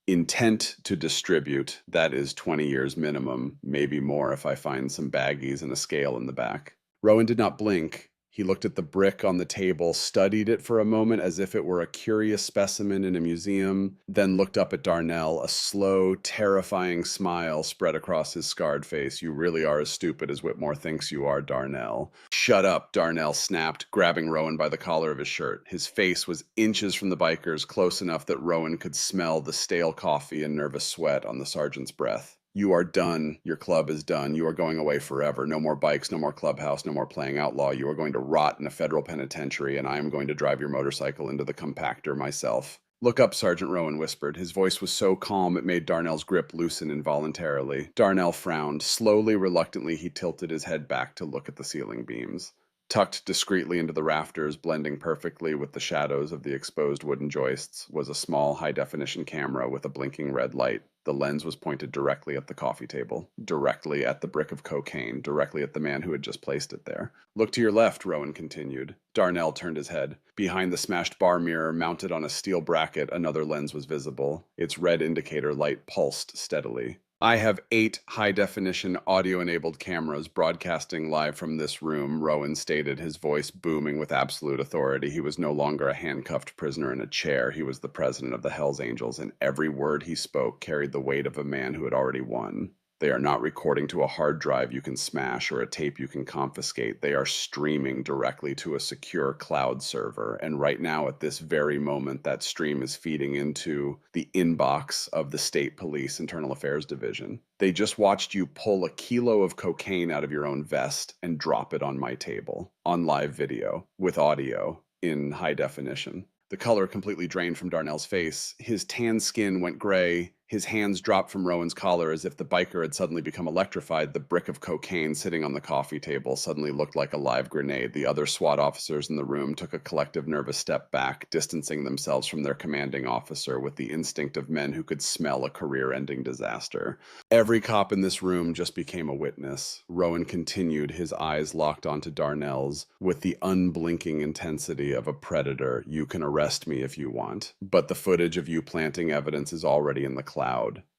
Intent to distribute, that is 20 years minimum, maybe more if I find some baggies and a scale in the back." Rowan did not blink. He looked at the brick on the table, studied it for a moment as if it were a curious specimen in a museum, then looked up at Darnell. A slow, terrifying smile spread across his scarred face. "You really are as stupid as Whitmore thinks you are, Darnell." "Shut up," Darnell snapped, grabbing Rowan by the collar of his shirt. His face was inches from the bikers, close enough that Rowan could smell the stale coffee and nervous sweat on the sergeant's breath. "You are done. Your club is done. You are going away forever. No more bikes, no more clubhouse, no more playing outlaw. You are going to rot in a federal penitentiary, and I am going to drive your motorcycle into the compactor myself." "Look up," Sergeant Rowan whispered. His voice was so calm it made Darnell's grip loosen involuntarily. Darnell frowned. Slowly, reluctantly, he tilted his head back to look at the ceiling beams. Tucked discreetly into the rafters, blending perfectly with the shadows of the exposed wooden joists, was a small high-definition camera with a blinking red light. The lens was pointed directly at the coffee table, directly at the brick of cocaine, directly at the man who had just placed it there. "Look to your left," Rowan continued. Darnell turned his head. Behind the smashed bar mirror, mounted on a steel bracket, another lens was visible. Its red indicator light pulsed steadily. "I have 8 high-definition audio-enabled cameras broadcasting live from this room," Rowan stated, his voice booming with absolute authority. He was no longer a handcuffed prisoner in a chair. He was the president of the Hells Angels, and every word he spoke carried the weight of a man who had already won. "They are not recording to a hard drive you can smash or a tape you can confiscate. They are streaming directly to a secure cloud server. And right now, at this very moment, that stream is feeding into the inbox of the State Police Internal Affairs Division. They just watched you pull a kilo of cocaine out of your own vest and drop it on my table, on live video, with audio, in high definition." The color completely drained from Darnell's face. His tan skin went gray. His hands dropped from Rowan's collar as if the biker had suddenly become electrified. The brick of cocaine sitting on the coffee table suddenly looked like a live grenade. The other SWAT officers in the room took a collective nervous step back, distancing themselves from their commanding officer with the instinct of men who could smell a career-ending disaster. "Every cop in this room just became a witness," Rowan continued, his eyes locked onto Darnell's with the unblinking intensity of a predator. "You can arrest me if you want, but the footage of you planting evidence is already in the cloud.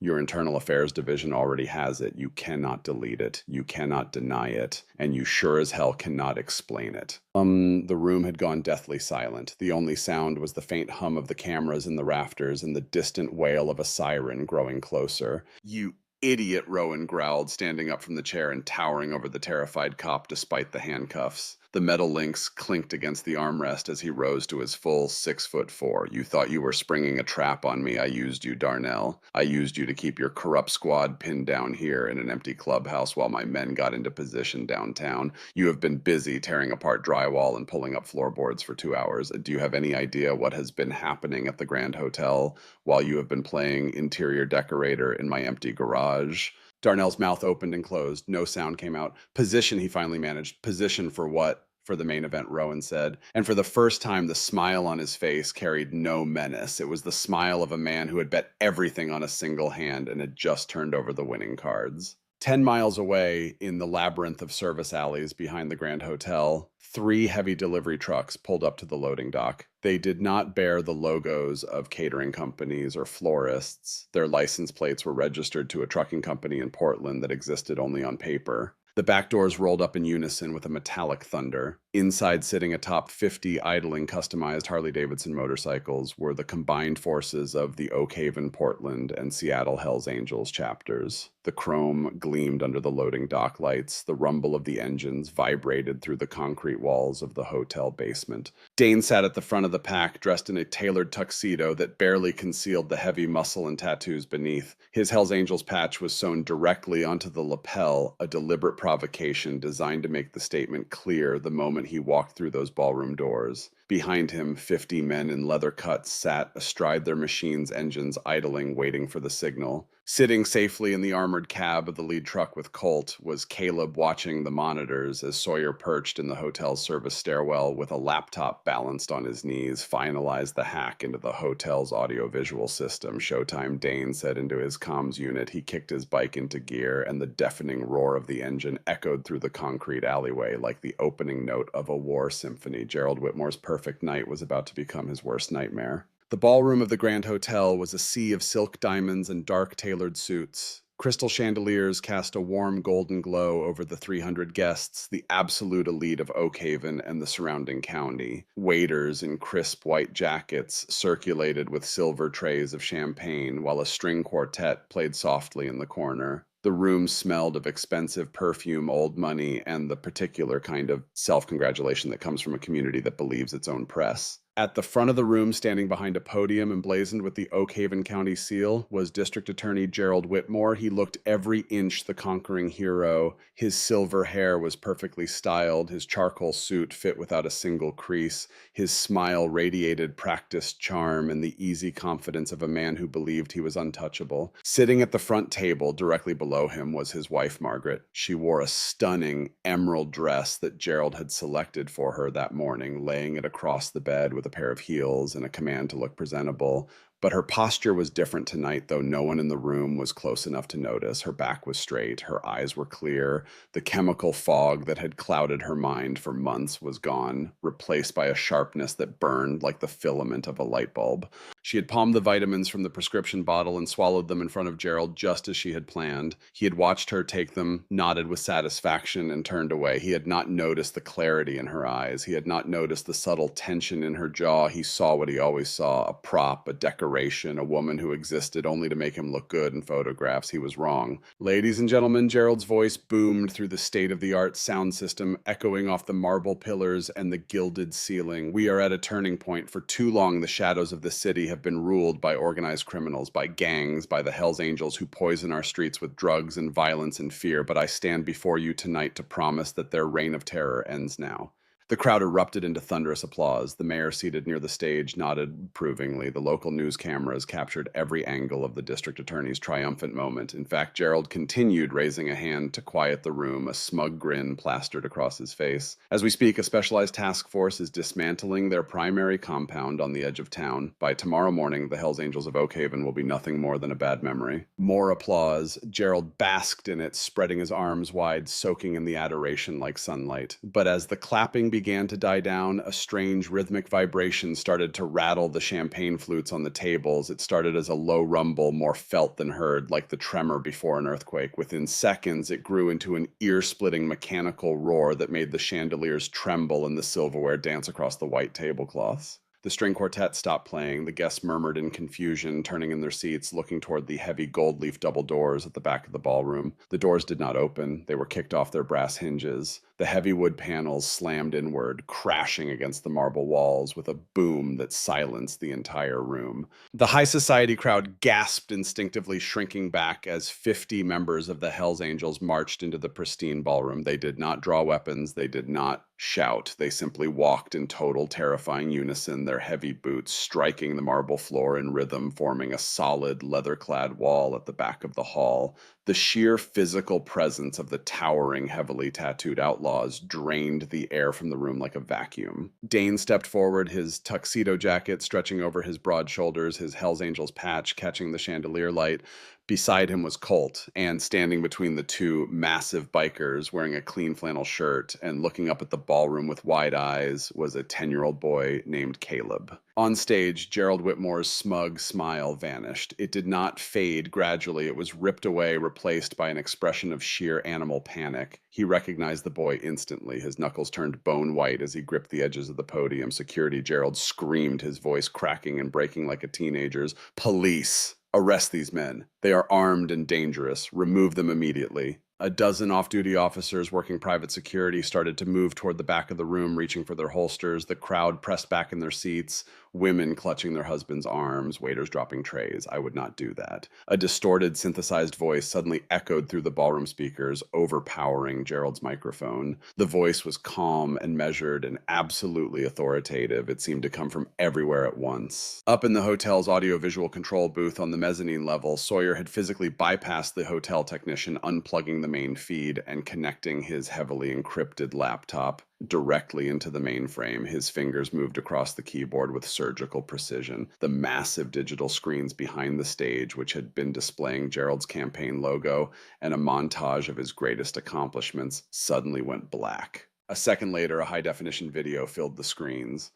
Your Internal Affairs Division already has it. You cannot delete it. You cannot deny it. And you sure as hell cannot explain it." The room had gone deathly silent. The only sound was the faint hum of the cameras in the rafters and the distant wail of a siren growing closer. "You idiot," Rowan growled, standing up from the chair and towering over the terrified cop despite the handcuffs. The metal links clinked against the armrest as he rose to his full 6'4". "You thought you were springing a trap on me. I used you, Darnell. I used you to keep your corrupt squad pinned down here in an empty clubhouse while my men got into position downtown. You have been busy tearing apart drywall and pulling up floorboards for 2 hours. Do you have any idea what has been happening at the Grand Hotel while you have been playing interior decorator in my empty garage?" Darnell's mouth opened and closed. No sound came out. "Position," he finally managed. "Position for what?" "For the main event," Rowan said. And for the first time, the smile on his face carried no menace. It was the smile of a man who had bet everything on a single hand and had just turned over the winning cards. 10 miles away, in the labyrinth of service alleys behind the Grand Hotel, 3 heavy delivery trucks pulled up to the loading dock. They did not bear the logos of catering companies or florists. Their license plates were registered to a trucking company in Portland that existed only on paper. The back doors rolled up in unison with a metallic thunder. Inside, sitting atop 50 idling customized Harley-Davidson motorcycles, were the combined forces of the Oak Haven, Portland, and Seattle Hells Angels chapters. The chrome gleamed under the loading dock lights. The rumble of the engines vibrated through the concrete walls of the hotel basement. Dane sat at the front of the pack, dressed in a tailored tuxedo that barely concealed the heavy muscle and tattoos beneath. His Hells Angels patch was sewn directly onto the lapel, a deliberate provocation designed to make the statement clear the moment he walked through those ballroom doors. Behind him, 50 men in leather cuts sat astride their machines' engines, idling, waiting for the signal. Sitting safely in the armored cab of the lead truck with Colt was Caleb, watching the monitors as Sawyer, perched in the hotel's service stairwell with a laptop balanced on his knees, finalized the hack into the hotel's audiovisual system. "Showtime," Dane said into his comms unit. He kicked his bike into gear, and the deafening roar of the engine echoed through the concrete alleyway like the opening note of a war symphony. Gerald Whitmore's perfect night was about to become his worst nightmare. The ballroom of the Grand Hotel was a sea of silk diamonds and dark tailored suits. Crystal chandeliers cast a warm golden glow over the 300 guests, the absolute elite of Oak Haven and the surrounding county. Waiters in crisp white jackets circulated with silver trays of champagne, while a string quartet played softly in the corner. The room smelled of expensive perfume, old money, and the particular kind of self-congratulation that comes from a community that believes its own press. At the front of the room, standing behind a podium emblazoned with the Oak Haven County seal, was District Attorney Gerald Whitmore. He looked every inch the conquering hero. His silver hair was perfectly styled, his charcoal suit fit without a single crease. His smile radiated practiced charm and the easy confidence of a man who believed he was untouchable. Sitting at the front table, directly below him, was his wife, Margaret. She wore a stunning emerald dress that Gerald had selected for her that morning, laying it across the bed with a pair of heels and a command to look presentable. But her posture was different tonight, though no one in the room was close enough to notice. Her back was straight, her eyes were clear. The chemical fog that had clouded her mind for months was gone, replaced by a sharpness that burned like the filament of a light bulb. She had palmed the vitamins from the prescription bottle and swallowed them in front of Gerald just as she had planned. He had watched her take them, nodded with satisfaction, and turned away. He had not noticed the clarity in her eyes. He had not noticed the subtle tension in her jaw. He saw what he always saw, a prop, a decoration, a woman who existed only to make him look good in photographs. He was wrong. "Ladies and gentlemen," Gerald's voice boomed through the state-of-the-art sound system, echoing off the marble pillars and the gilded ceiling. "We are at a turning point. For too long, the shadows of the city have been ruled by organized criminals, by gangs, by the Hells Angels who poison our streets with drugs and violence and fear. But I stand before you tonight to promise that their reign of terror ends now." The crowd erupted into thunderous applause. The mayor, seated near the stage, nodded approvingly. The local news cameras captured every angle of the district attorney's triumphant moment. In fact, Gerald continued raising a hand to quiet the room, a smug grin plastered across his face. "As we speak, a specialized task force is dismantling their primary compound on the edge of town. By tomorrow morning, the Hells Angels of Oak Haven will be nothing more than a bad memory." More applause. Gerald basked in it, spreading his arms wide, soaking in the adoration like sunlight. But as the clapping began to die down, a strange rhythmic vibration started to rattle the champagne flutes on the tables. It started as a low rumble, more felt than heard, like the tremor before an earthquake. Within seconds, it grew into an ear-splitting mechanical roar that made the chandeliers tremble and the silverware dance across the white tablecloths. The string quartet stopped playing. The guests murmured in confusion, turning in their seats, looking toward the heavy gold-leaf double doors at the back of the ballroom. The doors did not open. They were kicked off their brass hinges. The heavy wood panels slammed inward, crashing against the marble walls with a boom that silenced the entire room. The high society crowd gasped, instinctively shrinking back as 50 members of the Hells Angels marched into the pristine ballroom. They did not draw weapons. They did not shout. They simply walked in total, terrifying unison, their heavy boots striking the marble floor in rhythm, forming a solid, leather-clad wall at the back of the hall. The sheer physical presence of the towering, heavily tattooed outlaws drained the air from the room like a vacuum. Dane stepped forward, his tuxedo jacket stretching over his broad shoulders, his Hells Angels patch catching the chandelier light. Beside him was Colt, and standing between the two massive bikers wearing a clean flannel shirt and looking up at the ballroom with wide eyes was a 10-year-old boy named Caleb. On stage, Gerald Whitmore's smug smile vanished. It did not fade gradually. It was ripped away, replaced by an expression of sheer animal panic. He recognized the boy instantly. His knuckles turned bone white as he gripped the edges of the podium. Security Gerald screamed, his voice cracking and breaking like a teenager's. "Police! Arrest these men. They are armed and dangerous. Remove them immediately." A dozen off-duty officers working private security started to move toward the back of the room, reaching for their holsters. The crowd pressed back in their seats, women clutching their husbands' arms, waiters dropping trays. I would not do that. A distorted, synthesized voice suddenly echoed through the ballroom speakers, overpowering Gerald's microphone. The voice was calm and measured and absolutely authoritative. It seemed to come from everywhere at once. Up in the hotel's audiovisual control booth on the mezzanine level, Sawyer had physically bypassed the hotel technician, unplugging the main feed and connecting his heavily encrypted laptop directly into the mainframe. His fingers moved across the keyboard with surgical precision. The massive digital screens behind the stage, which had been displaying Gerald's campaign logo and a montage of his greatest accomplishments, suddenly went black. A second later, a high-definition video filled the screens.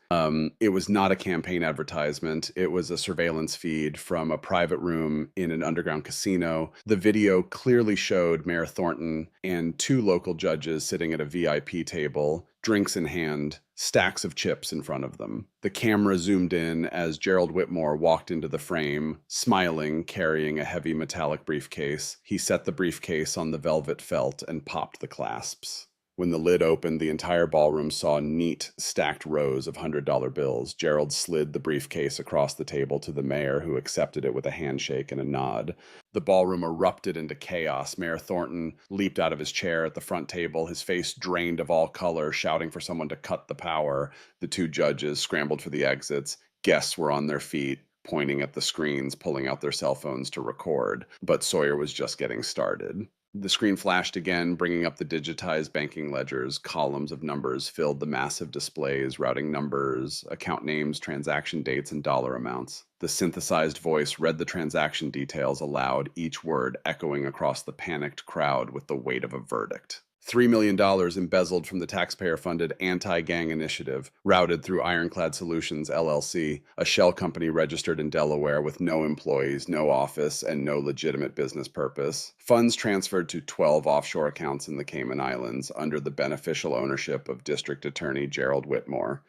It was not a campaign advertisement. It was a surveillance feed from a private room in an underground casino. The video clearly showed Mayor Thornton and two local judges sitting at a VIP table, drinks in hand, stacks of chips in front of them. The camera zoomed in as Gerald Whitmore walked into the frame, smiling, carrying a heavy metallic briefcase. He set the briefcase on the velvet felt and popped the clasps. When the lid opened, the entire ballroom saw neat, stacked rows of $100 bills. Gerald slid the briefcase across the table to the mayor, who accepted it with a handshake and a nod. The ballroom erupted into chaos. Mayor Thornton leaped out of his chair at the front table, his face drained of all color, shouting for someone to cut the power. The two judges scrambled for the exits. Guests were on their feet, pointing at the screens, pulling out their cell phones to record. But Sawyer was just getting started. The screen flashed again, bringing up the digitized banking ledgers. Columns of numbers filled the massive displays, routing numbers, account names, transaction dates, and dollar amounts. The synthesized voice read the transaction details aloud, each word echoing across the panicked crowd with the weight of a verdict. $3 million embezzled from the taxpayer-funded anti-gang initiative, routed through Ironclad Solutions, LLC, a shell company registered in Delaware with no employees, no office, and no legitimate business purpose. Funds transferred to 12 offshore accounts in the Cayman Islands under the beneficial ownership of District Attorney Gerald Whitmore.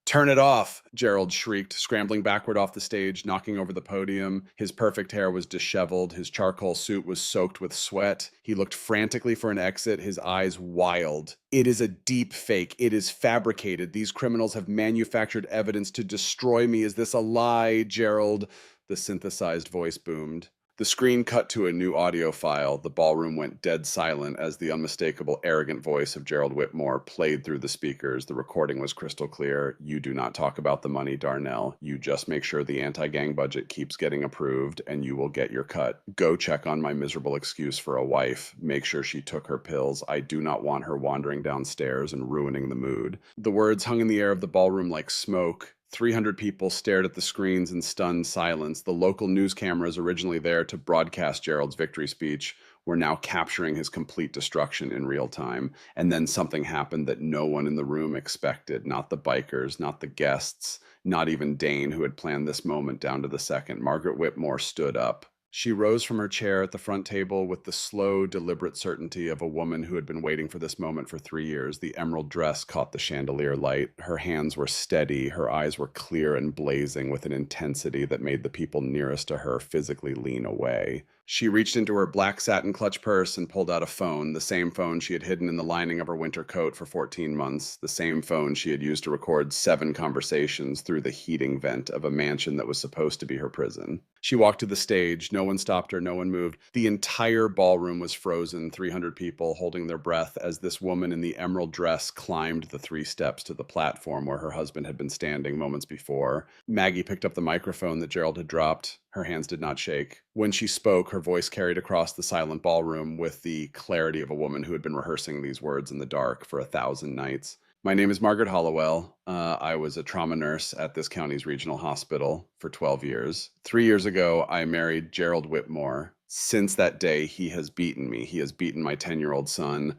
"Turn it off," Gerald shrieked, scrambling backward off the stage, knocking over the podium. His perfect hair was disheveled. His charcoal suit was soaked with sweat. He looked frantically for an exit, his eyes wild. "It is a deep fake. It is fabricated. These criminals have manufactured evidence to destroy me. Is this a lie, Gerald?" The synthesized voice boomed. The screen cut to a new audio file. The ballroom went dead silent as the unmistakable, arrogant voice of Gerald Whitmore played through the speakers. The recording was crystal clear. "You do not talk about the money, Darnell. You just make sure the anti-gang budget keeps getting approved, and you will get your cut. Go check on my miserable excuse for a wife. Make sure she took her pills. I do not want her wandering downstairs and ruining the mood." The words hung in the air of the ballroom like smoke. 300 people stared at the screens in stunned silence. The local news cameras originally there to broadcast Gerald's victory speech were now capturing his complete destruction in real time. And then something happened that no one in the room expected. Not the bikers, not the guests, not even Dane, who had planned this moment down to the second. Margaret Whitmore stood up. She rose from her chair at the front table with the slow, deliberate certainty of a woman who had been waiting for this moment for 3 years. The emerald dress caught the chandelier light. Her hands were steady. Her eyes were clear and blazing with an intensity that made the people nearest to her physically lean away. She reached into her black satin clutch purse and pulled out a phone, the same phone she had hidden in the lining of her winter coat for 14 months, the same phone she had used to record 7 conversations through the heating vent of a mansion that was supposed to be her prison. She walked to the stage. No one stopped her. No one moved. The entire ballroom was frozen, 300 people holding their breath as this woman in the emerald dress climbed the 3 steps to the platform where her husband had been standing moments before. Maggie picked up the microphone that Gerald had dropped. Her hands did not shake. When she spoke, her voice carried across the silent ballroom with the clarity of a woman who had been rehearsing these words in the dark for 1,000 nights. "My name is Margaret Hollowell. I was a trauma nurse at this county's regional hospital for 12 years. 3 years ago, I married Gerald Whitmore. Since that day, he has beaten me. He has beaten my 10-year-old son.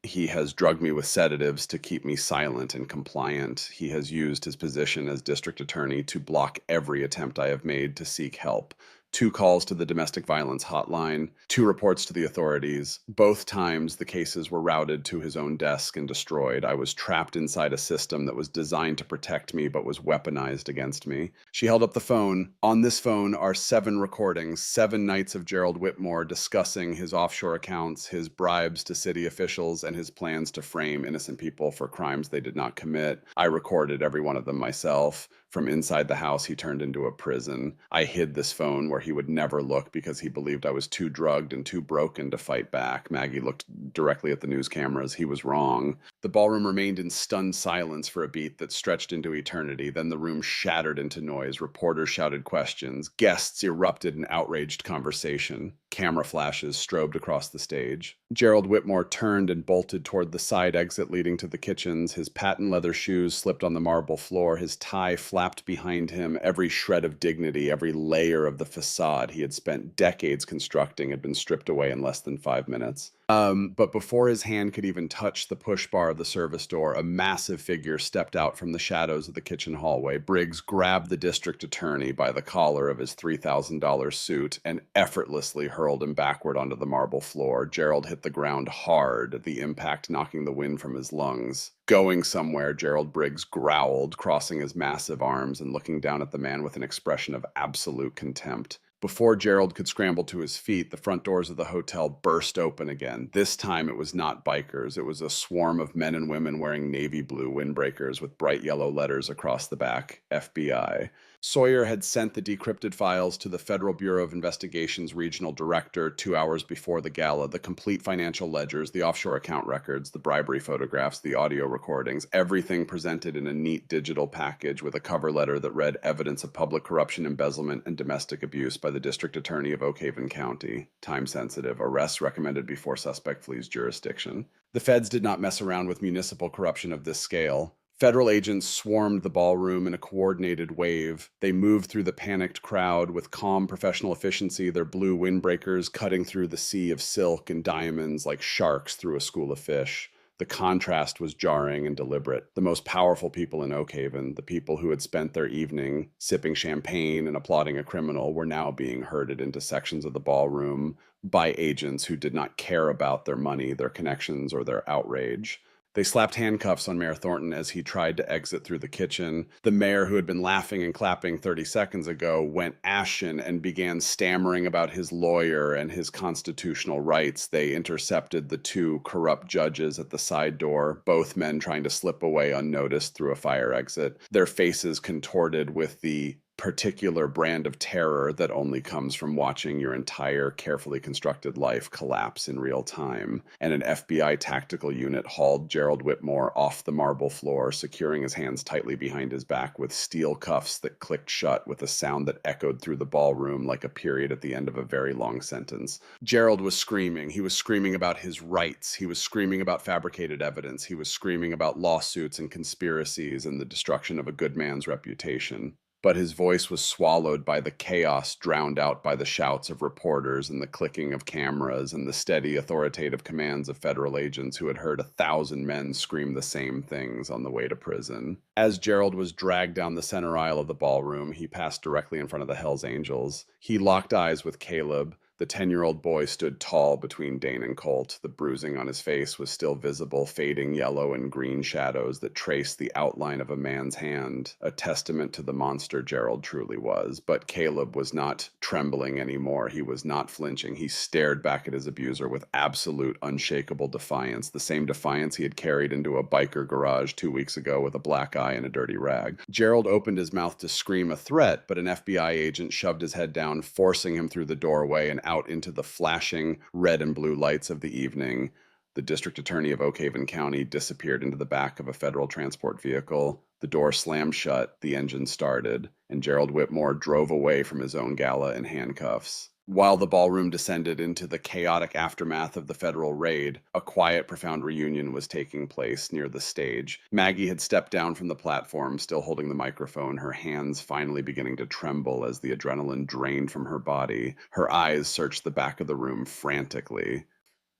He has drugged me with sedatives to keep me silent and compliant. He has used his position as district attorney to block every attempt I have made to seek help. 2 calls to the domestic violence hotline, 2 reports to the authorities. Both times the cases were routed to his own desk and destroyed. I was trapped inside a system that was designed to protect me but was weaponized against me. She held up the phone. On this phone are 7 recordings, 7 nights of Gerald Whitmore discussing his offshore accounts, his bribes to city officials, and his plans to frame innocent people for crimes they did not commit. I recorded every one of them myself. From inside the house, he turned into a prison. I hid this phone where he would never look because he believed I was too drugged and too broken to fight back. Maggie looked directly at the news cameras. He was wrong. The ballroom remained in stunned silence for a beat that stretched into eternity. Then the room shattered into noise. Reporters shouted questions. Guests erupted in outraged conversation. Camera flashes strobed across the stage. Gerald Whitmore turned and bolted toward the side exit leading to the kitchens. His patent leather shoes slipped on the marble floor. His tie flapped behind him. Every shred of dignity, every layer of the facade he had spent decades constructing had been stripped away in less than 5 minutes. But before his hand could even touch the push bar of the service door, a massive figure stepped out from the shadows of the kitchen hallway. Briggs grabbed the district attorney by the collar of his $3,000 suit and effortlessly hurled him backward onto the marble floor. Gerald hit the ground hard, the impact knocking the wind from his lungs. Going somewhere, Gerald Briggs growled, crossing his massive arms and looking down at the man with an expression of absolute contempt. Before Gerald could scramble to his feet, the front doors of the hotel burst open again. This time it was not bikers. It was a swarm of men and women wearing navy blue windbreakers with bright yellow letters across the back, FBI. Sawyer had sent the decrypted files to the Federal Bureau of Investigation's regional director 2 hours before the gala. The complete financial ledgers, the offshore account records, the bribery photographs, the audio recordings, everything presented in a neat digital package with a cover letter that read evidence of public corruption, embezzlement, and domestic abuse by the district attorney of Oak Haven County. Time sensitive. Arrests recommended before suspect flees jurisdiction. The feds did not mess around with municipal corruption of this scale. Federal agents swarmed the ballroom in a coordinated wave. They moved through the panicked crowd with calm professional efficiency, their blue windbreakers cutting through the sea of silk and diamonds like sharks through a school of fish. The contrast was jarring and deliberate. The most powerful people in Oak Haven, the people who had spent their evening sipping champagne and applauding a criminal, were now being herded into sections of the ballroom by agents who did not care about their money, their connections, or their outrage. They slapped handcuffs on Mayor Thornton as he tried to exit through the kitchen. The mayor, who had been laughing and clapping 30 seconds ago, went ashen and began stammering about his lawyer and his constitutional rights. They intercepted the 2 corrupt judges at the side door, both men trying to slip away unnoticed through a fire exit, their faces contorted with the particular brand of terror that only comes from watching your entire carefully constructed life collapse in real time. And an FBI tactical unit hauled Gerald Whitmore off the marble floor, securing his hands tightly behind his back with steel cuffs that clicked shut with a sound that echoed through the ballroom like a period at the end of a very long sentence. Gerald was screaming. He was screaming about his rights. He was screaming about fabricated evidence. He was screaming about lawsuits and conspiracies and the destruction of a good man's reputation. But his voice was swallowed by the chaos drowned out by the shouts of reporters and the clicking of cameras and the steady authoritative commands of federal agents who had heard 1,000 men scream the same things on the way to prison. As Gerald was dragged down the center aisle of the ballroom, he passed directly in front of the Hells Angels. He locked eyes with Caleb. The 10-year-old boy stood tall between Dane and Colt. The bruising on his face was still visible, fading yellow and green shadows that traced the outline of a man's hand, a testament to the monster Gerald truly was. But Caleb was not trembling anymore. He was not flinching. He stared back at his abuser with absolute, unshakable defiance, the same defiance he had carried into a biker garage 2 weeks ago with a black eye and a dirty rag. Gerald opened his mouth to scream a threat, but an FBI agent shoved his head down, forcing him through the doorway and out into the flashing red and blue lights of the evening. The district attorney of Oak Haven County disappeared into the back of a federal transport vehicle. The door slammed shut, the engine started, and Gerald Whitmore drove away from his own gala in handcuffs. While the ballroom descended into the chaotic aftermath of the federal raid, a quiet, profound reunion was taking place near the stage. Maggie had stepped down from the platform, still holding the microphone, her hands finally beginning to tremble as the adrenaline drained from her body. Her eyes searched the back of the room frantically.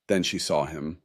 Then she saw him.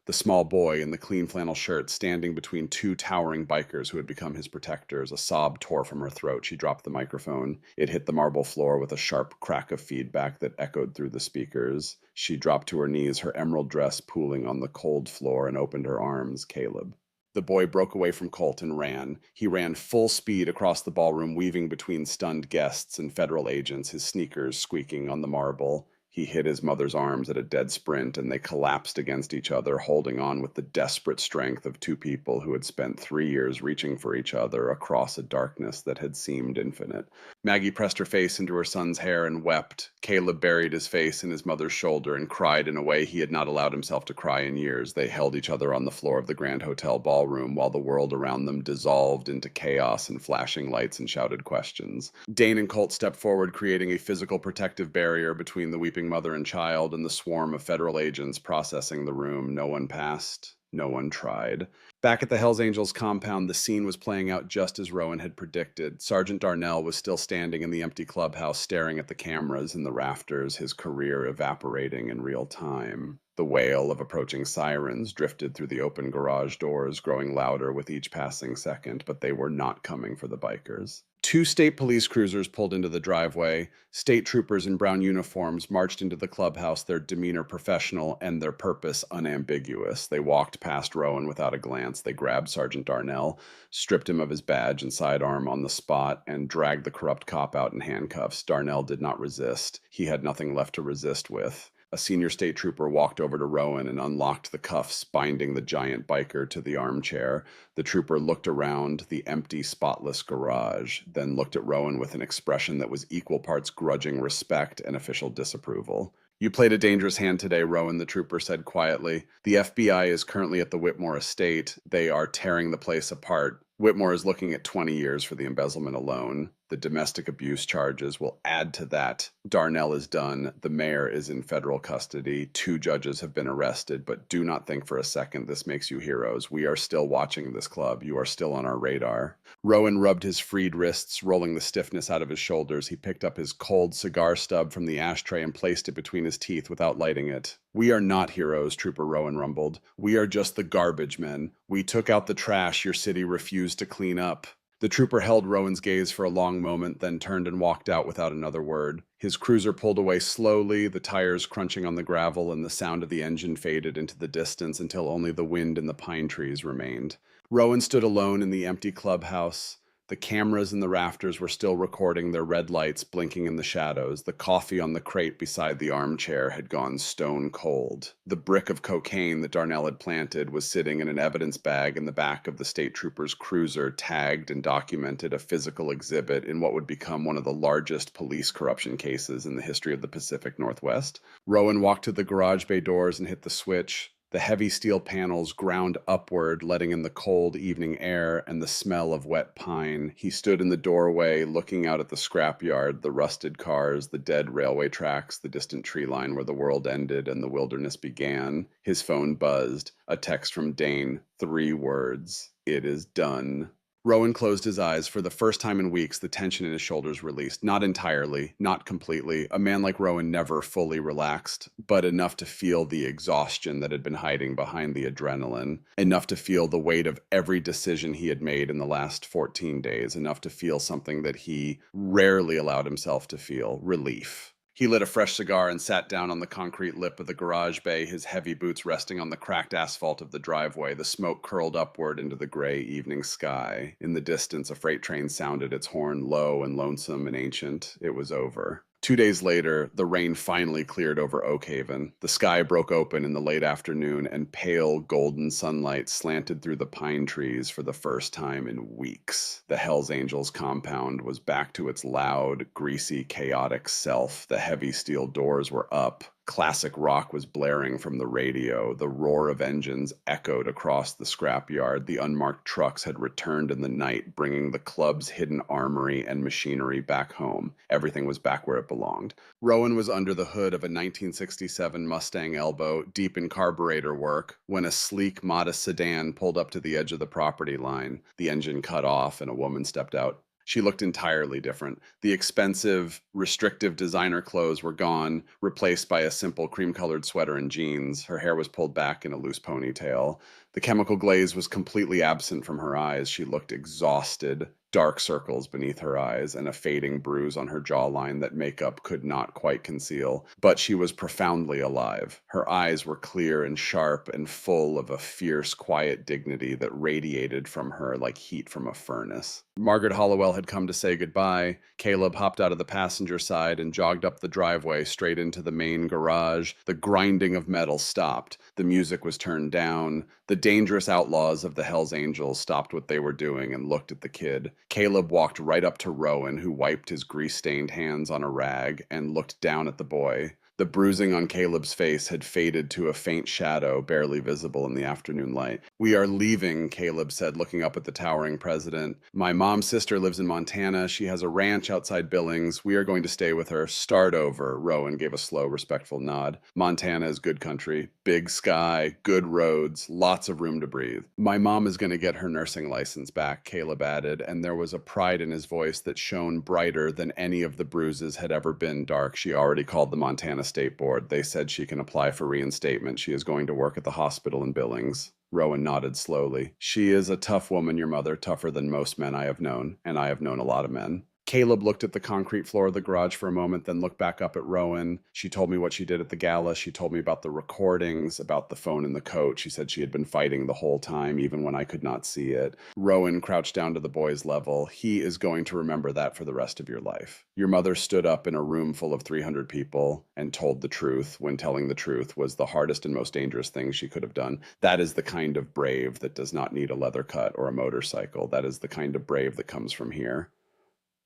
The small boy in the clean flannel shirt standing between two towering bikers who had become his protectors. A sob tore from her throat. She dropped the microphone. It hit the marble floor with a sharp crack of feedback that echoed through the speakers. She dropped to her knees, her emerald dress pooling on the cold floor, and opened her arms. Caleb. The boy broke away from Colt and ran. He ran full speed across the ballroom, weaving between stunned guests and federal agents, his sneakers squeaking on the marble. He hit his mother's arms at a dead sprint, and they collapsed against each other, holding on with the desperate strength of two people who had spent 3 years reaching for each other across a darkness that had seemed infinite. Maggie pressed her face into her son's hair and wept. Caleb buried his face in his mother's shoulder and cried in a way he had not allowed himself to cry in years. They held each other on the floor of the Grand Hotel ballroom while the world around them dissolved into chaos and flashing lights and shouted questions. Dane and Colt stepped forward, creating a physical protective barrier between the weeping mother and child and the swarm of federal agents processing the room. No one passed. No one tried. Back at the Hells Angels compound, the scene was playing out just as Rowan had predicted. Sergeant Darnell was still standing in the empty clubhouse, staring at the cameras in the rafters, his career evaporating in real time. The wail of approaching sirens drifted through the open garage doors, growing louder with each passing second, but they were not coming for the bikers. 2 state police cruisers pulled into the driveway. State troopers in brown uniforms marched into the clubhouse, their demeanor professional and their purpose unambiguous. They walked past Rowan without a glance. They grabbed Sergeant Darnell, stripped him of his badge and sidearm on the spot, and dragged the corrupt cop out in handcuffs. Darnell did not resist. He had nothing left to resist with. A senior state trooper walked over to Rowan and unlocked the cuffs, binding the giant biker to the armchair. The trooper looked around the empty, spotless garage, then looked at Rowan with an expression that was equal parts grudging respect and official disapproval. "You played a dangerous hand today, Rowan," the trooper said quietly. "The FBI is currently at the Whitmore estate. They are tearing the place apart. Whitmore is looking at 20 years for the embezzlement alone. The domestic abuse charges will add to that. Darnell is done. The mayor is in federal custody. 2 judges have been arrested, but do not think for a second this makes you heroes. We are still watching this club. You are still on our radar." Rowan rubbed his freed wrists, rolling the stiffness out of his shoulders. He picked up his cold cigar stub from the ashtray and placed it between his teeth without lighting it. "We are not heroes," Trooper Rowan rumbled. "We are just the garbage men. We took out the trash your city refused to clean up." The trooper held Rowan's gaze for a long moment, then turned and walked out without another word. His cruiser pulled away slowly, the tires crunching on the gravel, and the sound of the engine faded into the distance until only the wind and the pine trees remained. Rowan stood alone in the empty clubhouse. The cameras in the rafters were still recording, their red lights blinking in the shadows. The coffee on the crate beside the armchair had gone stone cold. The brick of cocaine that Darnell had planted was sitting in an evidence bag in the back of the state trooper's cruiser, tagged and documented, a physical exhibit in what would become one of the largest police corruption cases in the history of the Pacific Northwest. Rowan walked to the garage bay doors and hit the switch. The heavy steel panels ground upward, letting in the cold evening air and the smell of wet pine. He stood in the doorway, looking out at the scrapyard, the rusted cars, the dead railway tracks, the distant tree line where the world ended and the wilderness began. His phone buzzed. A text from Dane. 3 words. "It is done." Rowan closed his eyes. For the first time in weeks, the tension in his shoulders released. Not entirely, not completely. A man like Rowan never fully relaxed, but enough to feel the exhaustion that had been hiding behind the adrenaline. Enough to feel the weight of every decision he had made in the last 14 days. Enough to feel something that he rarely allowed himself to feel: relief. He lit a fresh cigar and sat down on the concrete lip of the garage bay, his heavy boots resting on the cracked asphalt of the driveway. The smoke curled upward into the gray evening sky. In the distance, a freight train sounded its horn, low and lonesome and ancient. It was over. 2 days later, the rain finally cleared over Oakhaven. The sky broke open in the late afternoon, and pale golden sunlight slanted through the pine trees for the first time in weeks. The Hells Angels compound was back to its loud, greasy, chaotic self. The heavy steel doors were up. Classic rock was blaring from the radio. The roar of engines echoed across the scrapyard. The unmarked trucks had returned in the night, bringing the club's hidden armory and machinery back home. Everything was back where it belonged. Rowan was under the hood of a 1967 Mustang Elbow, deep in carburetor work, when a sleek, modest sedan pulled up to the edge of the property line. The engine cut off, and a woman stepped out. She looked entirely different. The expensive, restrictive designer clothes were gone, replaced by a simple cream-colored sweater and jeans. Her hair was pulled back in a loose ponytail. The chemical glaze was completely absent from her eyes. She looked exhausted, dark circles beneath her eyes, and a fading bruise on her jawline that makeup could not quite conceal. But she was profoundly alive. Her eyes were clear and sharp and full of a fierce, quiet dignity that radiated from her like heat from a furnace. Margaret Hollowell had come to say goodbye. Caleb hopped out of the passenger side and jogged up the driveway straight into the main garage. The grinding of metal stopped. The music was turned down. The dangerous outlaws of the Hells Angels stopped what they were doing and looked at the kid. Caleb walked right up to Rowan, who wiped his grease-stained hands on a rag and looked down at the boy. The bruising on Caleb's face had faded to a faint shadow, barely visible in the afternoon light. "We are leaving," Caleb said, looking up at the towering president. "My mom's sister lives in Montana. She has a ranch outside Billings. We are going to stay with her. Start over." Rowan gave a slow, respectful nod. "Montana is good country. Big sky, good roads, lots of room to breathe." "My mom is going to get her nursing license back," Caleb added, and there was a pride in his voice that shone brighter than any of the bruises had ever been dark. "She already called the Montana State Board. They said she can apply for reinstatement. She is going to work at the hospital in Billings." Rowan nodded slowly. "She is a tough woman, your mother, tougher than most men I have known, and I have known a lot of men." Caleb looked at the concrete floor of the garage for a moment, then looked back up at Rowan. "She told me what she did at the gala. She told me about the recordings, about the phone in the coat. She said she had been fighting the whole time, even when I could not see it." Rowan crouched down to the boy's level. "He is going to remember that for the rest of your life. Your mother stood up in a room full of 300 people and told the truth, when telling the truth was the hardest and most dangerous thing she could have done. That is the kind of brave that does not need a leather cut or a motorcycle. That is the kind of brave that comes from here."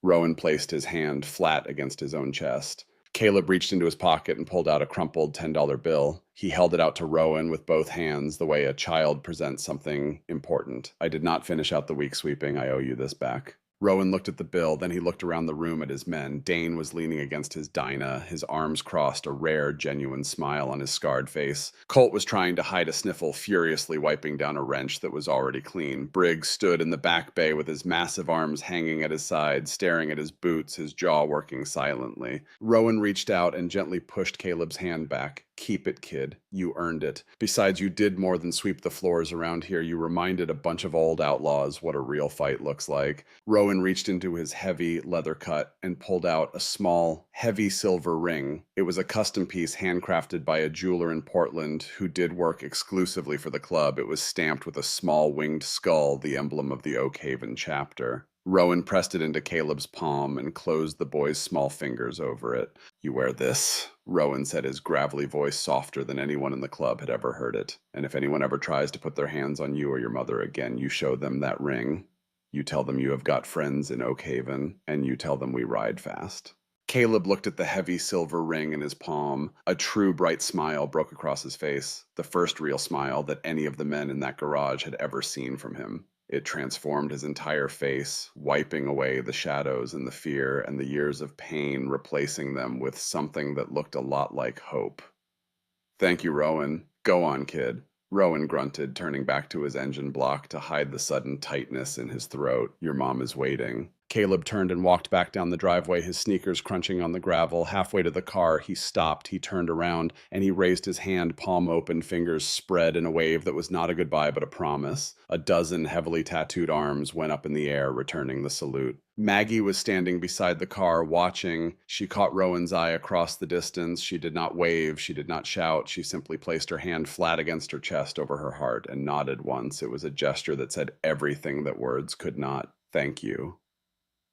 Rowan placed his hand flat against his own chest. Caleb reached into his pocket and pulled out a crumpled $10 bill. He held it out to Rowan with both hands, the way a child presents something important. "I did not finish out the week sweeping. I owe you this back." Rowan looked at the bill, then he looked around the room at his men. Dane was leaning against his Dinah, his arms crossed, a rare, genuine smile on his scarred face. Colt was trying to hide a sniffle, furiously wiping down a wrench that was already clean. Briggs stood in the back bay with his massive arms hanging at his side, staring at his boots, his jaw working silently. Rowan reached out and gently pushed Caleb's hand back. "Keep it, kid. You earned it. Besides, you did more than sweep the floors around here. You reminded a bunch of old outlaws what a real fight looks like." Rowan reached into his heavy leather cut and pulled out a small, heavy silver ring. It was a custom piece handcrafted by a jeweler in Portland who did work exclusively for the club. It was stamped with a small winged skull, the emblem of the Oak Haven chapter. Rowan pressed it into Caleb's palm and closed the boy's small fingers over it. "You wear this," Rowan said, his gravelly voice softer than anyone in the club had ever heard it. "And if anyone ever tries to put their hands on you or your mother again, you show them that ring. You tell them you have got friends in Oak Haven, and you tell them we ride fast." Caleb looked at the heavy silver ring in his palm. A true bright smile broke across his face, the first real smile that any of the men in that garage had ever seen from him. It transformed his entire face, wiping away the shadows and the fear and the years of pain, replacing them with something that looked a lot like hope. "Thank you, Rowan. Go on, kid." Rowan grunted, turning back to his engine block to hide the sudden tightness in his throat. "Your mom is waiting." Caleb turned and walked back down the driveway, his sneakers crunching on the gravel. Halfway to the car, he stopped, he turned around, and he raised his hand, palm open, fingers spread in a wave that was not a goodbye but a promise. A dozen heavily tattooed arms went up in the air, returning the salute. Maggie was standing beside the car, watching. She caught Rowan's eye across the distance. She did not wave, she did not shout. She simply placed her hand flat against her chest over her heart and nodded once. It was a gesture that said everything that words could not. "Thank you.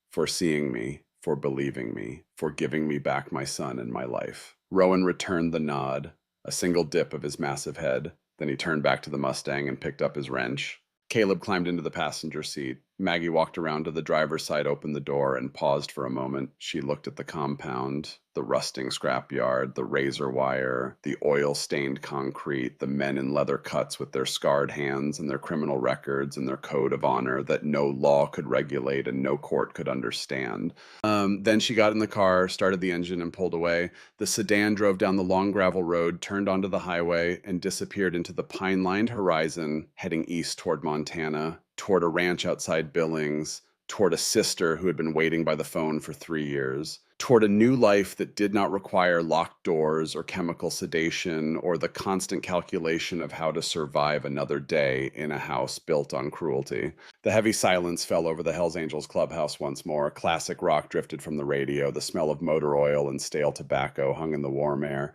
For seeing me, for believing me, for giving me back my son and my life." Rowan returned the nod, a single dip of his massive head. Then he turned back to the Mustang and picked up his wrench. Caleb climbed into the passenger seat. Maggie walked around to the driver's side, opened the door, and paused for a moment. She looked at the compound, the rusting scrapyard, the razor wire, the oil-stained concrete, the men in leather cuts with their scarred hands and their criminal records and their code of honor that no law could regulate and no court could understand. Then she got in the car, started the engine, and pulled away. The sedan drove down the long gravel road, turned onto the highway, and disappeared into the pine-lined horizon, heading east toward Montana, toward a ranch outside Billings, toward a sister who had been waiting by the phone for 3 years, toward a new life that did not require locked doors or chemical sedation or the constant calculation of how to survive another day in a house built on cruelty. The heavy silence fell over the Hells Angels clubhouse once more. Classic rock drifted from the radio. The smell of motor oil and stale tobacco hung in the warm air.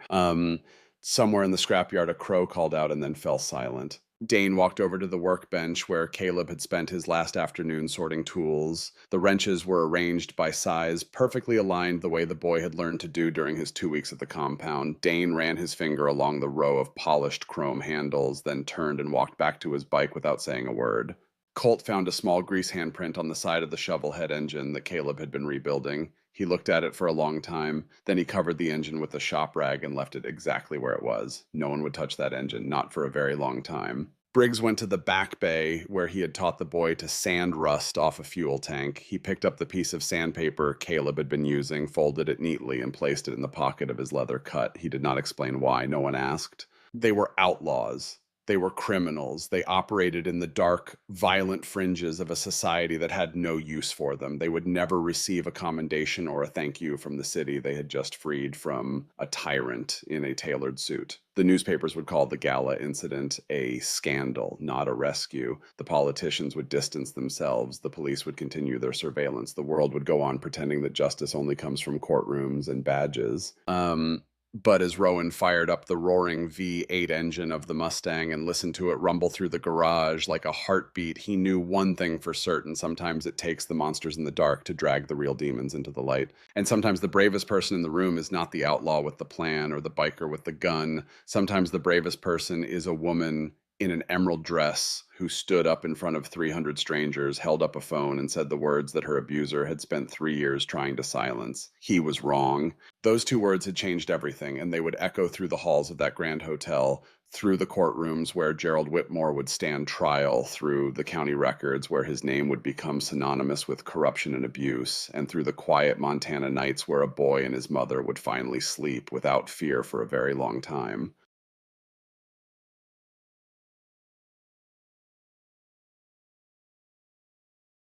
Somewhere in the scrapyard, a crow called out and then fell silent. Dane walked over to the workbench where Caleb had spent his last afternoon sorting tools. The wrenches were arranged by size, perfectly aligned the way the boy had learned to do during his 2 weeks at the compound. Dane ran his finger along the row of polished chrome handles, then turned and walked back to his bike without saying a word. Colt found a small grease handprint on the side of the shovel head engine that Caleb had been rebuilding. He looked at it for a long time. Then he covered the engine with a shop rag and left it exactly where it was. No one would touch that engine, not for a very long time. Briggs went to the back bay where he had taught the boy to sand rust off a fuel tank. He picked up the piece of sandpaper Caleb had been using, folded it neatly, and placed it in the pocket of his leather cut. He did not explain why. No one asked. They were outlaws. They were criminals. They operated in the dark, violent fringes of a society that had no use for them. They would never receive a commendation or a thank you from the city they had just freed from a tyrant in a tailored suit. The newspapers would call the Gala incident a scandal, not a rescue. The politicians would distance themselves. The police would continue their surveillance. The world would go on pretending that justice only comes from courtrooms and badges. But as Rowan fired up the roaring V8 engine of the Mustang and listened to it rumble through the garage like a heartbeat, he knew one thing for certain. Sometimes it takes the monsters in the dark to drag the real demons into the light. And sometimes the bravest person in the room is not the outlaw with the plan or the biker with the gun. Sometimes the bravest person is a woman in an emerald dress who stood up in front of 300 strangers, held up a phone, and said the words that her abuser had spent 3 years trying to silence. He was wrong. Those 2 words had changed everything, and they would echo through the halls of that grand hotel, through the courtrooms where Gerald Whitmore would stand trial, through the county records where his name would become synonymous with corruption and abuse, and through the quiet Montana nights where a boy and his mother would finally sleep without fear for a very long time.